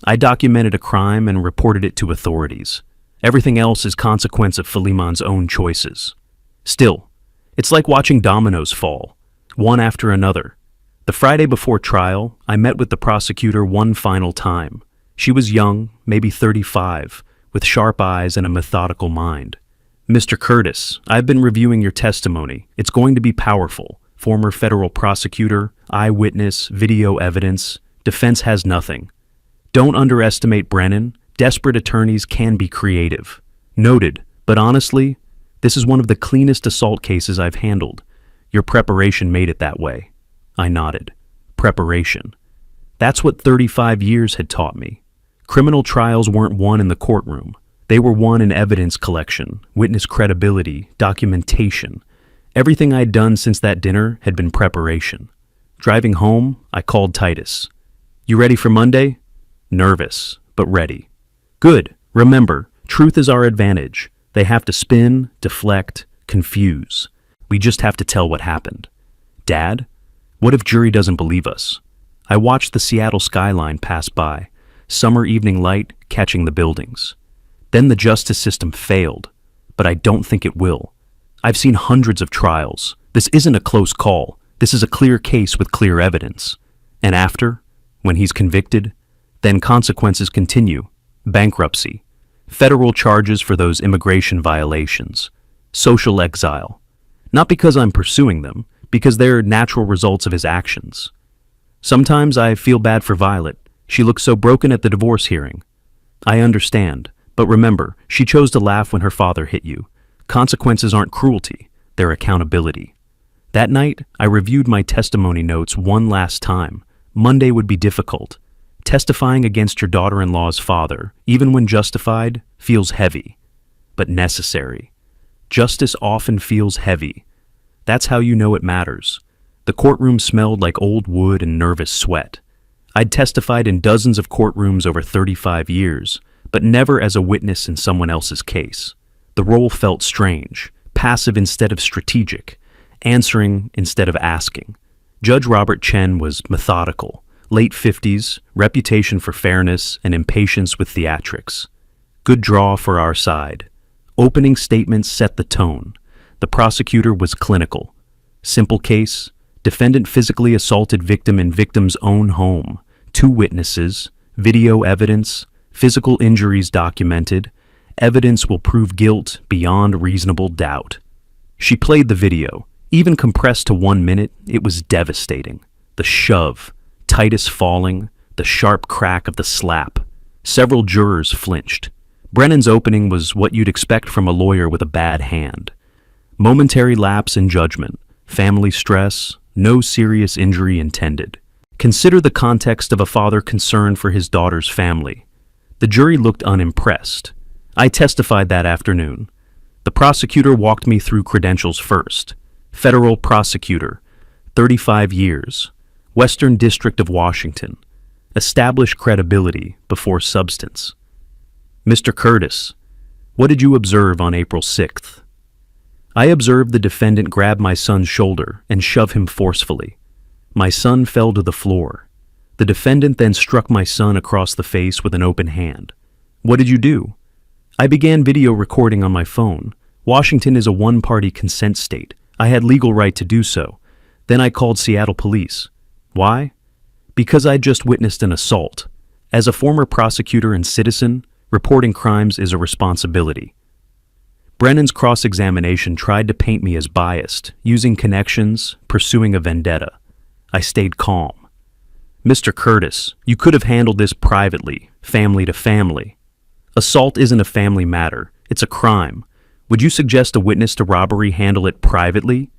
I documented a crime and reported it to authorities. Everything else is consequence of Philemon's own choices. Still, it's like watching dominoes fall, one after another. The Friday before trial, I met with the prosecutor one final time. She was young, maybe 35, with sharp eyes and a methodical mind. Mr. Curtis, I've been reviewing your testimony. It's going to be powerful. Former federal prosecutor, eyewitness, video evidence. Defense has nothing. Don't underestimate Brennan. Desperate attorneys can be creative. Noted, but honestly, this is one of the cleanest assault cases I've handled. Your preparation made it that way. I nodded. Preparation. That's what 35 years had taught me. Criminal trials weren't won in the courtroom. They were won in evidence collection, witness credibility, documentation. Everything I'd done since that dinner had been preparation. Driving home, I called Titus. You ready for Monday? Nervous, but ready. Good. Remember, truth is our advantage. They have to spin, deflect, confuse. We just have to tell what happened. Dad? What if jury doesn't believe us? I watched the Seattle skyline pass by, summer evening light catching the buildings. Then the justice system failed, but I don't think it will. I've seen hundreds of trials. This isn't a close call. This is a clear case with clear evidence. And after, when he's convicted, then consequences continue. Bankruptcy, federal charges for those immigration violations, social exile. Not because I'm pursuing them, because they're natural results of his actions. Sometimes I feel bad for Violet. She looked so broken at the divorce hearing. I understand, but remember, she chose to laugh when her father hit you. Consequences aren't cruelty, they're accountability. That night, I reviewed my testimony notes one last time. Monday would be difficult. Testifying against your daughter-in-law's father, even when justified, feels heavy, but necessary. Justice often feels heavy. That's how you know it matters. The courtroom smelled like old wood and nervous sweat. I'd testified in dozens of courtrooms over 35 years, but never as a witness in someone else's case. The role felt strange, passive instead of strategic, answering instead of asking. Judge Robert Chen was methodical, late 50s, reputation for fairness and impatience with theatrics. Good draw for our side. Opening statements set the tone. The prosecutor was clinical. Simple case, defendant physically assaulted victim in victim's own home. 2 witnesses, video evidence, physical injuries documented. Evidence will prove guilt beyond reasonable doubt. She played the video. Even compressed to 1 minute, it was devastating. The shove, Titus falling, the sharp crack of the slap. Several jurors flinched. Brennan's opening was what you'd expect from a lawyer with a bad hand. Momentary lapse in judgment, family stress, no serious injury intended. Consider the context of a father concerned for his daughter's family. The jury looked unimpressed. I testified that afternoon. The prosecutor walked me through credentials first. Federal prosecutor, 35 years, Western District of Washington. Established credibility before substance. Mr. Curtis, what did you observe on April 6th? I observed the defendant grab my son's shoulder and shove him forcefully. My son fell to the floor. The defendant then struck my son across the face with an open hand. What did you do? I began video recording on my phone. Washington is a one-party consent state. I had legal right to do so. Then I called Seattle police. Why? Because I'd just witnessed an assault. As a former prosecutor and citizen, reporting crimes is a responsibility. Brennan's cross-examination tried to paint me as biased, using connections, pursuing a vendetta. I stayed calm. Mr. Curtis, you could have handled this privately, family to family. Assault isn't a family matter, it's a crime. Would you suggest a witness to robbery handle it privately?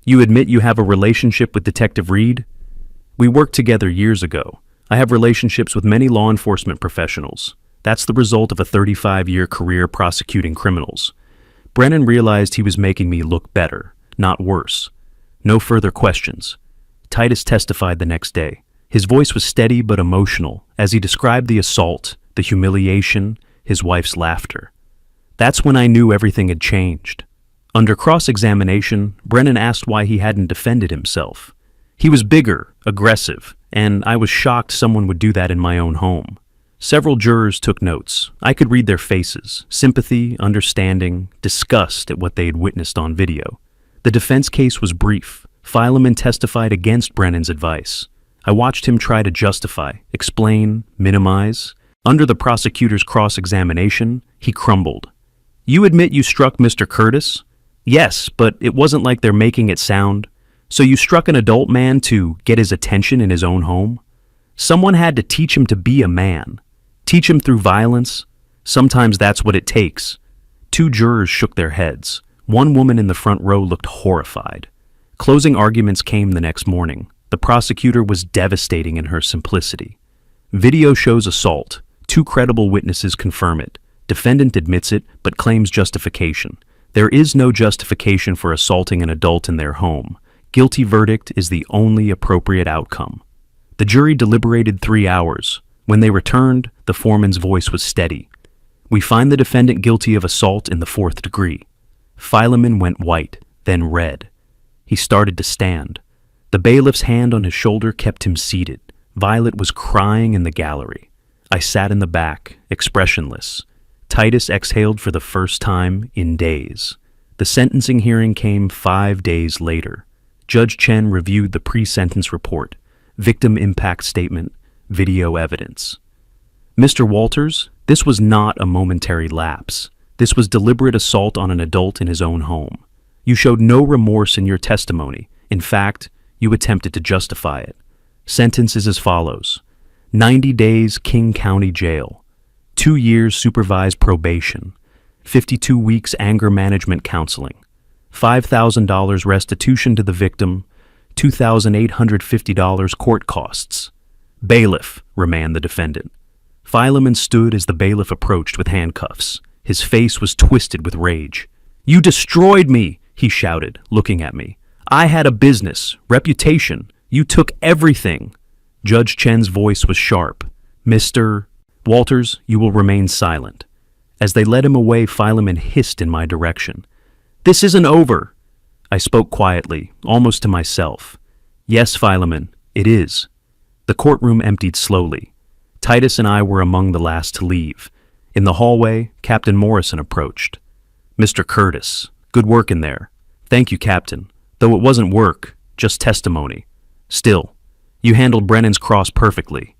You admit you have a relationship with Detective Reed? We worked together years ago. I have relationships with many law enforcement professionals. That's the result of a 35-year career prosecuting criminals. Brennan realized he was making me look better, not worse. No further questions. Titus testified the next day. His voice was steady but emotional as he described the assault, the humiliation, his wife's laughter. That's when I knew everything had changed. Under cross-examination, Brennan asked why he hadn't defended himself. He was bigger, aggressive, and I was shocked someone would do that in my own home. Several jurors took notes. I could read their faces, sympathy, understanding, disgust at what they had witnessed on video. The defense case was brief. Fileman testified against Brennan's advice. I watched him try to justify, explain, minimize. Under the prosecutor's cross-examination, he crumbled. You admit you struck Mr. Curtis? Yes, but it wasn't like they're making it sound. So you struck an adult man to get his attention in his own home? Someone had to teach him to be a man. Teach him through violence? Sometimes that's what it takes. Two jurors shook their heads. One woman in the front row looked horrified. Closing arguments came the next morning. The prosecutor was devastating in her simplicity. Video shows assault. Two credible witnesses confirm it. Defendant admits it, but claims justification. There is no justification for assaulting an adult in their home. Guilty verdict is the only appropriate outcome. The jury deliberated 3 hours. When they returned, the foreman's voice was steady. We find the defendant guilty of assault in the 4th degree. Fileman went white, then red. He started to stand. The bailiff's hand on his shoulder kept him seated. Violet was crying in the gallery. I sat in the back, expressionless. Titus exhaled for the first time in days. The sentencing hearing came 5 days later. Judge Chen reviewed the pre-sentence report, victim impact statement, video evidence. Mr. Walters, this was not a momentary lapse. This was deliberate assault on an adult in his own home. You showed no remorse in your testimony. In fact, you attempted to justify it. Sentence is as follows: 90 days King County Jail, 2 years supervised probation, 52 weeks anger management counseling, $5,000 restitution to the victim, $2,850 court costs. Bailiff, remand the defendant. Fileman stood as the bailiff approached with handcuffs. His face was twisted with rage. You destroyed me, he shouted, looking at me. I had a business, reputation. You took everything. Judge Chen's voice was sharp. Mr. Walters, you will remain silent. As they led him away, Fileman hissed in my direction. This isn't over. I spoke quietly, almost to myself. Yes, Fileman, it is. The courtroom emptied slowly. Titus and I were among the last to leave. In the hallway, Captain Morrison approached. Mr. Curtis, good work in there. Thank you, Captain. Though it wasn't work, just testimony. Still, you handled Brennan's cross perfectly.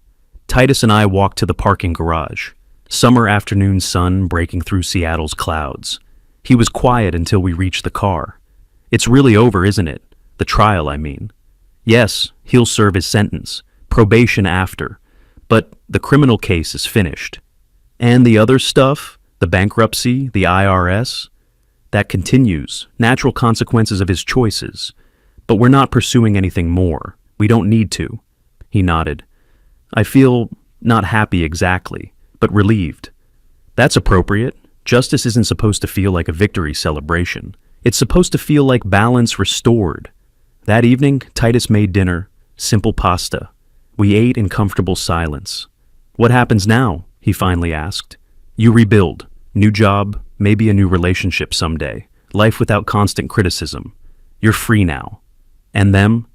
Titus and I walked to the parking garage. Summer afternoon sun breaking through Seattle's clouds. He was quiet until we reached the car. It's really over, isn't it? The trial, I mean. Yes, he'll serve his sentence. Probation after. But the criminal case is finished. And the other stuff, the bankruptcy, the IRS, that continues, natural consequences of his choices. But we're not pursuing anything more. We don't need to. He nodded. I feel not happy exactly, but relieved. That's appropriate. Justice isn't supposed to feel like a victory celebration. It's supposed to feel like balance restored. That evening, Titus made dinner, simple pasta. We ate in comfortable silence. What happens now? He finally asked. You rebuild. New job, maybe a new relationship someday. Life without constant criticism. You're free now. And them?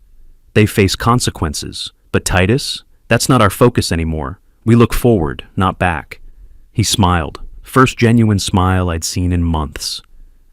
They face consequences. But Titus? That's not our focus anymore. We look forward, not back. He smiled. First genuine smile I'd seen in months.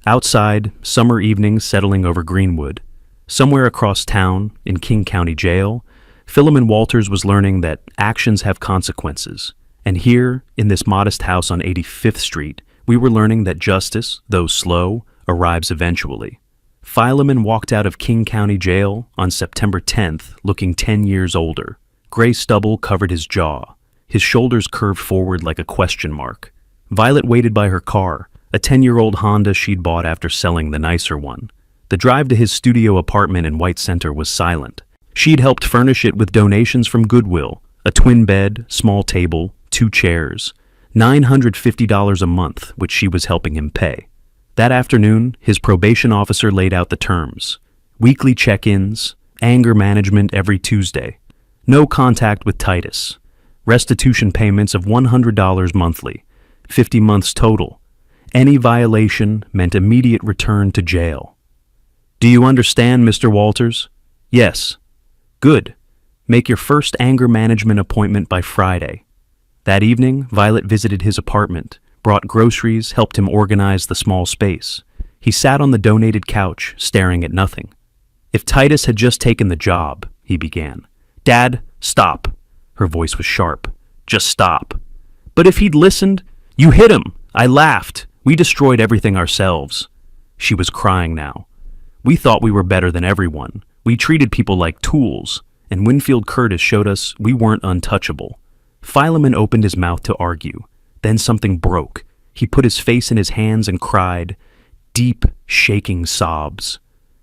Outside, summer evenings settling over Greenwood. Somewhere across town, in King County Jail, Philemon Walters was learning that actions have consequences. And here, in this modest house on 85th Street, We were learning that justice, though slow, arrives eventually. Philemon walked out of King County Jail on September 10th, looking 10 years older. Gray stubble covered his jaw. His shoulders curved forward like a question mark. Violet waited by her car, a 10-year-old Honda she'd bought after selling the nicer one. The drive to his studio apartment in White Center was silent. She'd helped furnish it with donations from Goodwill, a twin bed, small table, 2 chairs, $950 a month, which she was helping him pay. That afternoon, his probation officer laid out the terms. Weekly check-ins, anger management every Tuesday, no contact with Titus, restitution payments of $100 monthly, 50 months total. Any violation meant immediate return to jail. Do you understand, Mr. Walters? Yes. Good. Make your first anger management appointment by Friday. That evening, Violet visited his apartment, brought groceries, helped him organize the small space. He sat on the donated couch, staring at nothing. If Titus had just taken the job, he began. Dad, stop. Her voice was sharp. Just stop. But if he'd listened, you hit him. I laughed. We destroyed everything ourselves. She was crying now. We thought we were better than everyone. We treated people like tools, and Winfield Curtis showed us we weren't untouchable. Philemon opened his mouth to argue. Then something broke. He put his face in his hands and cried, deep, shaking sobs.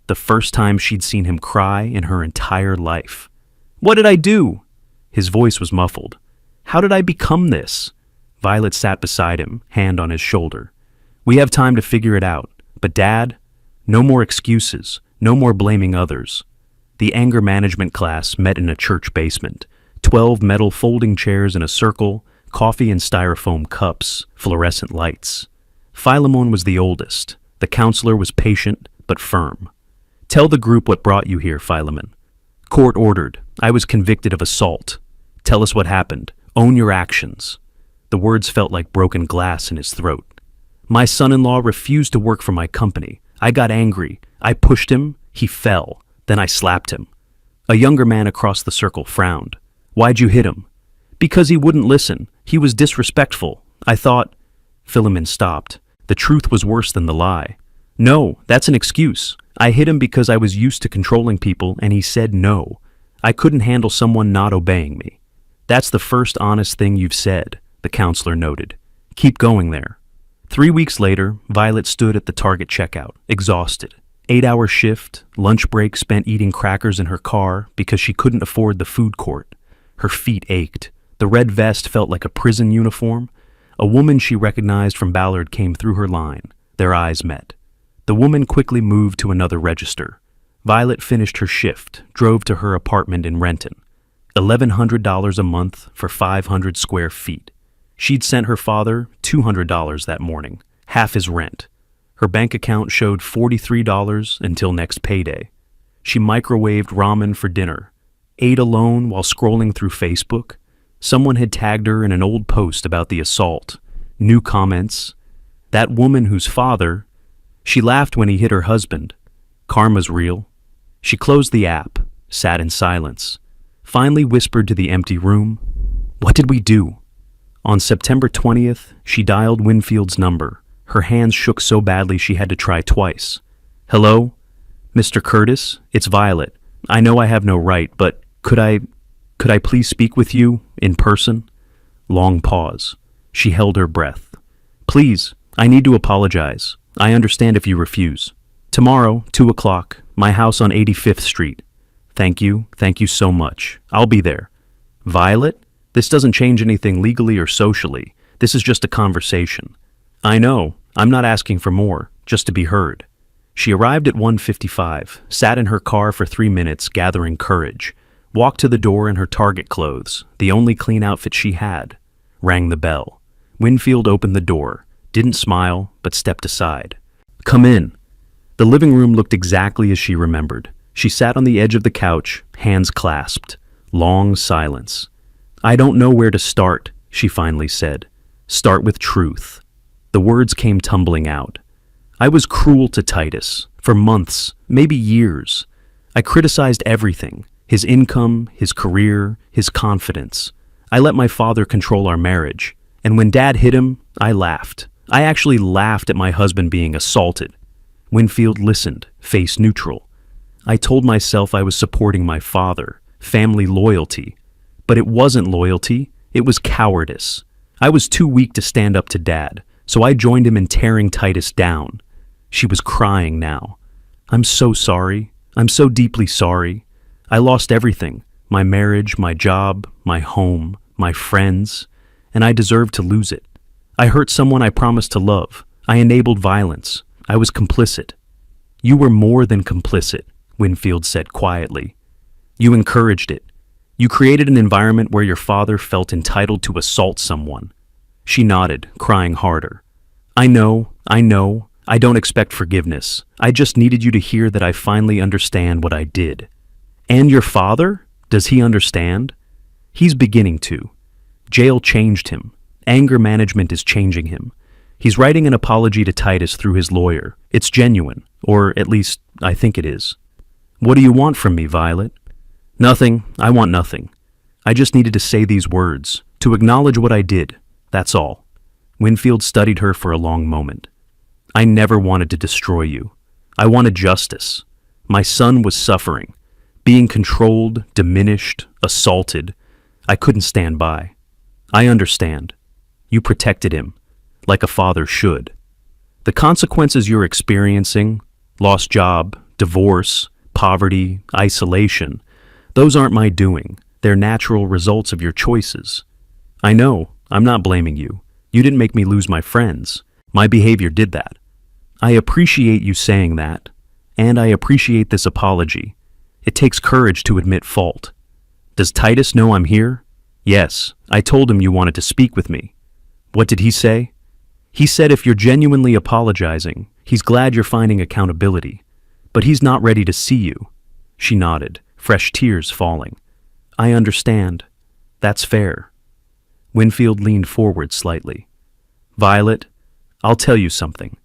The first time she'd seen him cry in her entire life. What did I do? His voice was muffled. How did I become this? Violet sat beside him, hand on his shoulder. We have time to figure it out. But Dad, no more excuses, no more blaming others. The anger management class met in a church basement. 12 metal folding chairs in a circle, coffee in styrofoam cups, fluorescent lights. Philemon was the oldest. The counselor was patient but firm. Tell the group what brought you here, Philemon. Court ordered. I was convicted of assault. Tell us what happened. Own your actions. The words felt like broken glass in his throat. My son-in-law refused to work for my company. I got angry. I pushed him. He fell. Then I slapped him. A younger man across the circle frowned. Why'd you hit him? Because he wouldn't listen. He was disrespectful. I thought... Philemon stopped. The truth was worse than the lie. No, that's an excuse. I hit him because I was used to controlling people, and he said no. I couldn't handle someone not obeying me. That's the first honest thing you've said, the counselor noted. Keep going there. 3 weeks later, Violet stood at the Target checkout, exhausted. 8-hour shift, lunch break spent eating crackers in her car because she couldn't afford the food court. Her feet ached. The red vest felt like a prison uniform. A woman she recognized from Ballard came through her line. Their eyes met. The woman quickly moved to another register. Violet finished her shift, drove to her apartment in Renton. $1,100 a month for 500 square feet. She'd sent her father $200 that morning, half his rent. Her bank account showed $43 until next payday. She microwaved ramen for dinner, ate alone while scrolling through Facebook. Someone had tagged her in an old post about the assault. New comments. That woman whose father... She laughed when he hit her husband. Karma's real. She closed the app, sat in silence, finally whispered to the empty room, "What did we do?" On September 20th, she dialed Winfield's number. Her hands shook so badly she had to try twice. "Hello? Mr. Curtis, it's Violet. I know I have no right, but could I please speak with you in person?" Long pause. She held her breath. "Please, I need to apologize. I understand if you refuse. Tomorrow, 2 o'clock, my house on 85th Street. Thank you so much. I'll be there." "Violet? This doesn't change anything legally or socially. This is just a conversation." "I know. I'm not asking for more, just to be heard." She arrived at 1:55, sat in her car for 3 minutes, gathering courage, walked to the door in her Target clothes, the only clean outfit she had, rang the bell. Winfield opened the door, didn't smile, but stepped aside. "Come in." The living room looked exactly as she remembered. She sat on the edge of the couch, hands clasped. Long silence. "I don't know where to start," she finally said. "Start with truth." The words came tumbling out. "I was cruel to Titus, for months, maybe years. I criticized everything, his income, his career, his confidence. I let my father control our marriage, and when Dad hit him, I laughed. I actually laughed at my husband being assaulted. Winfield listened, face neutral. I told myself I was supporting my father, family loyalty. But it wasn't loyalty, it was cowardice. I was too weak to stand up to Dad, so I joined him in tearing Titus down. She was crying now. I'm so sorry. I'm so deeply sorry. I lost everything. My marriage, my job, my home, my friends, and I deserved to lose it. I hurt someone I promised to love. I enabled violence. I was complicit. You were more than complicit, Winfield said quietly. You encouraged it. You created an environment where your father felt entitled to assault someone. She nodded, crying harder. I know. I don't expect forgiveness. I just needed you to hear that I finally understand what I did. And your father? Does he understand? He's beginning to. Jail changed him. Anger management is changing him. He's writing an apology to Titus through his lawyer. It's genuine, or at least I think it is. What do you want from me, Violet? Nothing. I want nothing. I just needed to say these words, to acknowledge what I did. That's all. Winfield studied her for a long moment. I never wanted to destroy you. I wanted justice. My son was suffering, being controlled, diminished, assaulted. I couldn't stand by. I understand. You protected him, like a father should. The consequences you're experiencing, lost job, divorce, poverty, isolation, those aren't my doing. They're natural results of your choices. I know, I'm not blaming you. You didn't make me lose my friends. My behavior did that. I appreciate you saying that, and I appreciate this apology. It takes courage to admit fault. Does Titus know I'm here? Yes, I told him you wanted to speak with me. What did he say? He said if you're genuinely apologizing, he's glad you're finding accountability, but he's not ready to see you. She nodded, fresh tears falling. I understand. That's fair. Winfield leaned forward slightly. Violet, I'll tell you something.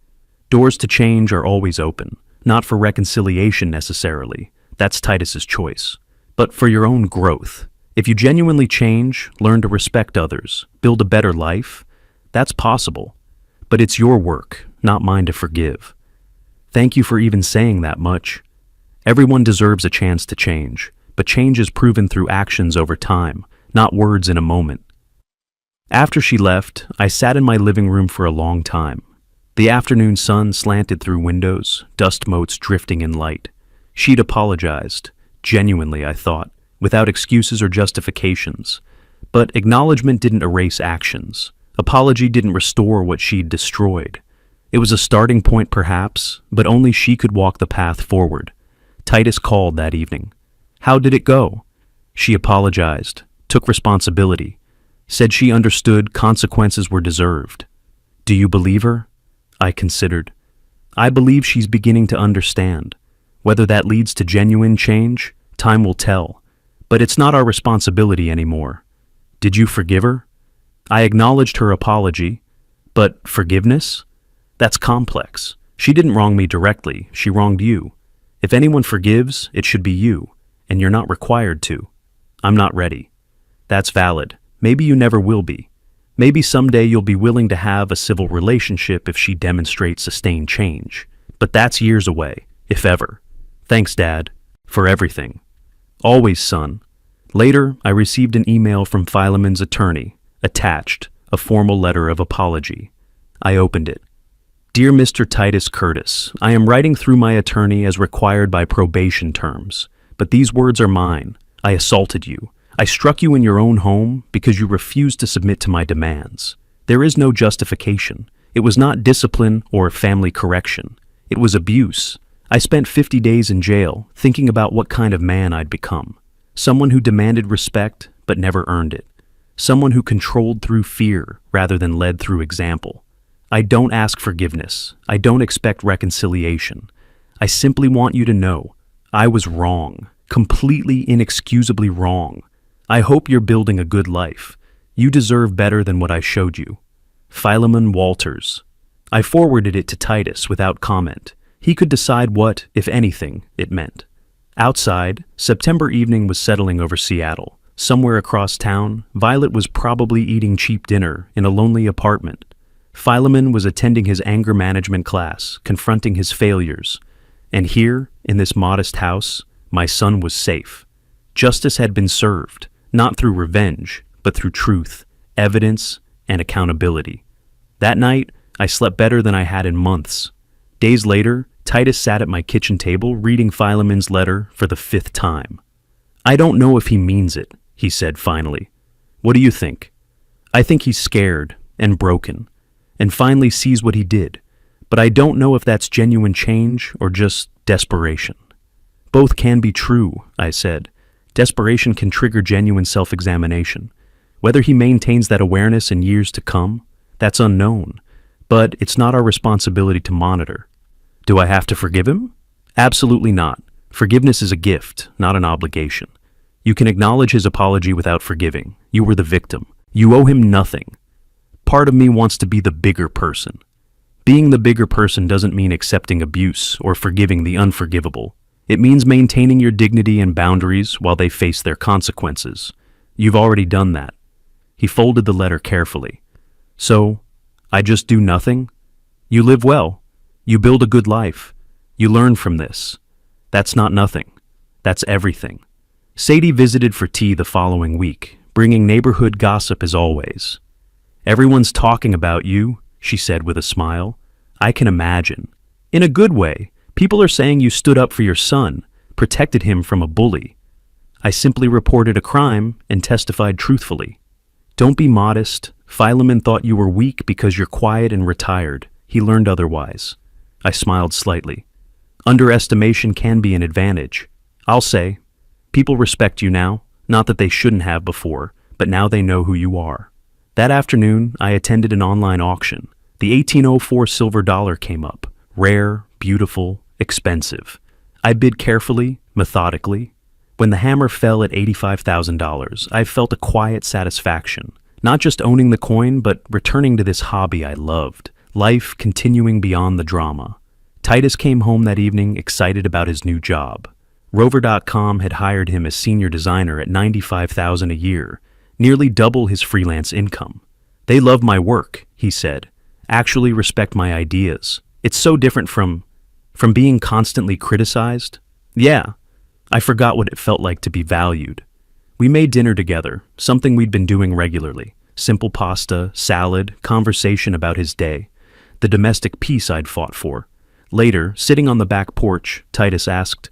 Doors to change are always open, not for reconciliation necessarily. That's Titus's choice. But for your own growth. If you genuinely change, learn to respect others, build a better life, that's possible. But it's your work, not mine to forgive. Thank you for even saying that much. Everyone deserves a chance to change, but change is proven through actions over time, not words in a moment. After she left, I sat in my living room for a long time. The afternoon sun slanted through windows, dust motes drifting in light. She'd apologized, genuinely, I thought, without excuses or justifications. But acknowledgement didn't erase actions. Apology didn't restore what she'd destroyed. It was a starting point, perhaps, but only she could walk the path forward. Titus called that evening. How did it go? She apologized, took responsibility, said she understood consequences were deserved. Do you believe her? I considered. I believe she's beginning to understand. Whether that leads to genuine change, time will tell. But it's not our responsibility anymore. Did you forgive her? I acknowledged her apology. But forgiveness? That's complex. She didn't wrong me directly, she wronged you. If anyone forgives, it should be you, and you're not required to. I'm not ready. That's valid. Maybe you never will be. Maybe someday you'll be willing to have a civil relationship if she demonstrates sustained change. But that's years away, if ever. Thanks, Dad, for everything. Always, son. Later, I received an email from Philemon's attorney, attached, a formal letter of apology. I opened it. Dear Mr. Titus Curtis, I am writing through my attorney as required by probation terms, but these words are mine. I assaulted you. I struck you in your own home because you refused to submit to my demands. There is no justification. It was not discipline or family correction. It was abuse. I spent 50 days in jail thinking about what kind of man I'd become. Someone who demanded respect but never earned it. Someone who controlled through fear rather than led through example. I don't ask forgiveness. I don't expect reconciliation. I simply want you to know I was wrong, completely inexcusably wrong. I hope you're building a good life. You deserve better than what I showed you. Philemon Walters. I forwarded it to Titus without comment. He could decide what, if anything, it meant. Outside, September evening was settling over Seattle. Somewhere across town, Violet was probably eating cheap dinner in a lonely apartment. Philemon was attending his anger management class, confronting his failures. And here, in this modest house, my son was safe. Justice had been served, not through revenge, but through truth, evidence, and accountability. That night, I slept better than I had in months. Days later, Titus sat at my kitchen table reading Philemon's letter for the 5th time. "I don't know if he means it," he said finally. "What do you think?" "I think he's scared and broken, and finally sees what he did, but I don't know if that's genuine change or just desperation." "Both can be true," I said. "Desperation can trigger genuine self-examination. Whether he maintains that awareness in years to come, that's unknown, but it's not our responsibility to monitor." "Do I have to forgive him?" "Absolutely not. Forgiveness is a gift, not an obligation. You can acknowledge his apology without forgiving. You were the victim. You owe him nothing. Part of me wants to be the bigger person. Being the bigger person doesn't mean accepting abuse or forgiving the unforgivable. It means maintaining your dignity and boundaries while they face their consequences. You've already done that." He folded the letter carefully. "So, I just do nothing? You live well. You build a good life. You learn from this. That's not nothing. That's everything." Sadie visited for tea the following week, bringing neighborhood gossip as always. "Everyone's talking about you," she said with a smile. "I can imagine. In a good way. People are saying you stood up for your son, protected him from a bully." "I simply reported a crime and testified truthfully." "Don't be modest. Philemon thought you were weak because you're quiet and retired. He learned otherwise." I smiled slightly. "Underestimation can be an advantage. I'll say. People respect you now, not that they shouldn't have before, but now they know who you are." That afternoon, I attended an online auction. The 1804 silver dollar came up. Rare, beautiful, expensive. I bid carefully, methodically. When the hammer fell at $85,000, I felt a quiet satisfaction. Not just owning the coin, but returning to this hobby I loved. Life continuing beyond the drama. Titus came home that evening excited about his new job. Rover.com had hired him as senior designer at $95,000 a year, nearly double his freelance income. "They love my work," he said. "Actually respect my ideas. It's so different from being constantly criticized." "Yeah." I forgot what it felt like to be valued. We made dinner together, something we'd been doing regularly. Simple pasta, salad, conversation about his day. The domestic peace I'd fought for. Later, sitting on the back porch, Titus asked,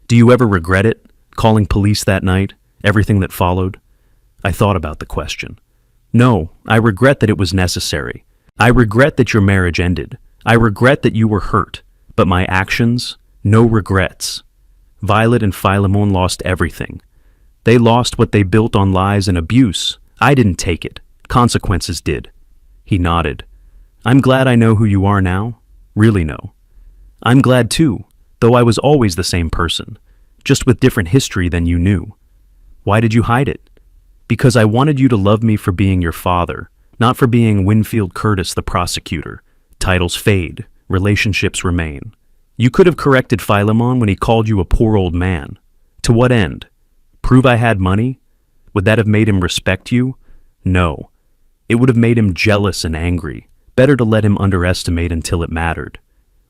"Do you ever regret it? Calling police that night? Everything that followed?" I thought about the question. "No, I regret that it was necessary. I regret that your marriage ended. I regret that you were hurt. But my actions? No regrets." Violet and Philemon lost everything. They lost what they built on lies and abuse. I didn't take it. Consequences did. He nodded. "I'm glad I know who you are now. Really know." "I'm glad too, though I was always the same person, just with different history than you knew." "Why did you hide it?" "Because I wanted you to love me for being your father, not for being Winfield Curtis the prosecutor. Titles fade, relationships remain. You could have corrected Philemon when he called you a poor old man. To what end? Prove I had money? Would that have made him respect you? No. It would have made him jealous and angry. Better to let him underestimate until it mattered."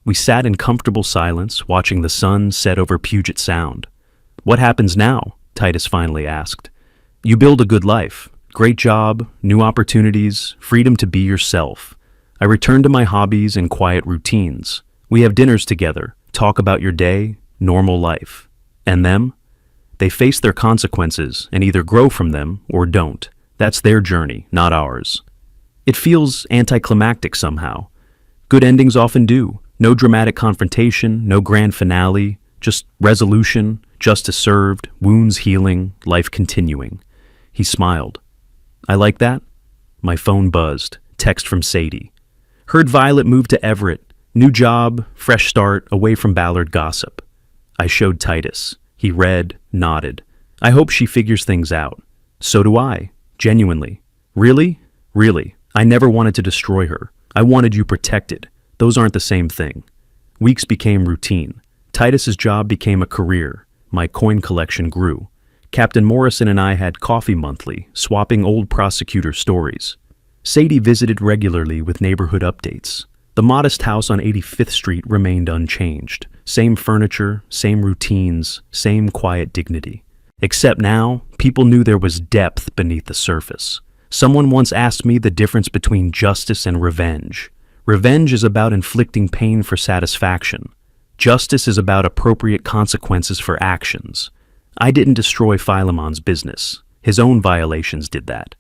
We sat in comfortable silence, watching the sun set over Puget Sound. "What happens now?" Titus finally asked. "You build a good life. Great job, new opportunities, freedom to be yourself. I return to my hobbies and quiet routines. We have dinners together, talk about your day, normal life. And them? They face their consequences and either grow from them or don't. That's their journey, not ours." It feels anticlimactic somehow. Good endings often do. No dramatic confrontation, no grand finale, just resolution, justice served, wounds healing, life continuing. He smiled. "I like that." My phone buzzed. Text from Sadie. "Heard Violet moved to Everett. New job, fresh start, away from Ballard gossip." I showed Titus. He read, nodded. "I hope she figures things out." "So do I. Genuinely." "Really?" "Really. I never wanted to destroy her. I wanted you protected. Those aren't the same thing." Weeks became routine. Titus's job became a career. My coin collection grew. Captain Morrison and I had coffee monthly, swapping old prosecutor stories. Sadie visited regularly with neighborhood updates. The modest house on 85th Street remained unchanged. Same furniture, same routines, same quiet dignity. Except now, people knew there was depth beneath the surface. Someone once asked me the difference between justice and revenge. Revenge is about inflicting pain for satisfaction. Justice is about appropriate consequences for actions. I didn't destroy Philemon's business. His own violations did that.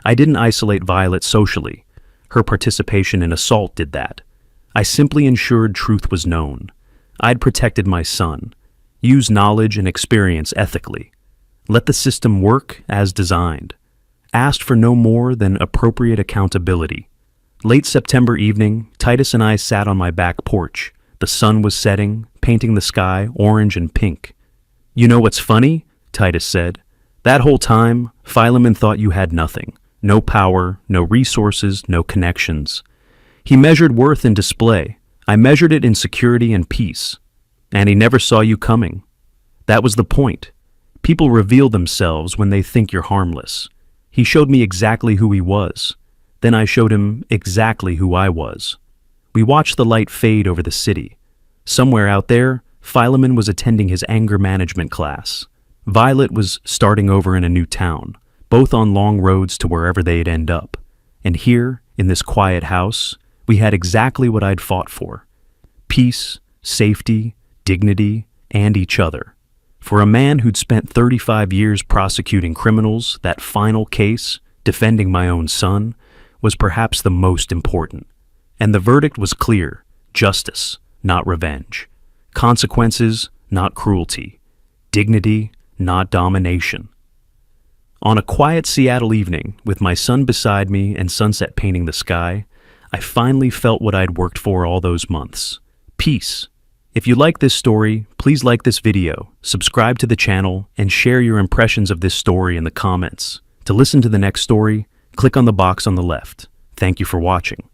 I didn't isolate Violet socially. Her participation in assault did that. I simply ensured truth was known. I'd protected my son. Use knowledge and experience ethically. Let the system work as designed. Asked for no more than appropriate accountability. Late September evening, Titus and I sat on my back porch. The sun was setting, painting the sky orange and pink. "You know what's funny?" Titus said. "That whole time, Philemon thought you had nothing. No power, no resources, no connections. He measured worth in display. I measured it in security and peace. And he never saw you coming. That was the point. People reveal themselves when they think you're harmless. He showed me exactly who he was. Then I showed him exactly who I was." We watched the light fade over the city. Somewhere out there, Philemon was attending his anger management class. Violet was starting over in a new town, both on long roads to wherever they'd end up. And here, in this quiet house, we had exactly what I'd fought for. Peace, safety, dignity, and each other. For a man who'd spent 35 years prosecuting criminals, that final case, defending my own son, was perhaps the most important. And the verdict was clear: justice, not revenge. Consequences, not cruelty. Dignity, not domination. On a quiet Seattle evening, with my son beside me and sunset painting the sky, I finally felt what I'd worked for all those months: peace. If you like this story, please like this video, subscribe to the channel, and share your impressions of this story in the comments. To listen to the next story, click on the box on the left. Thank you for watching.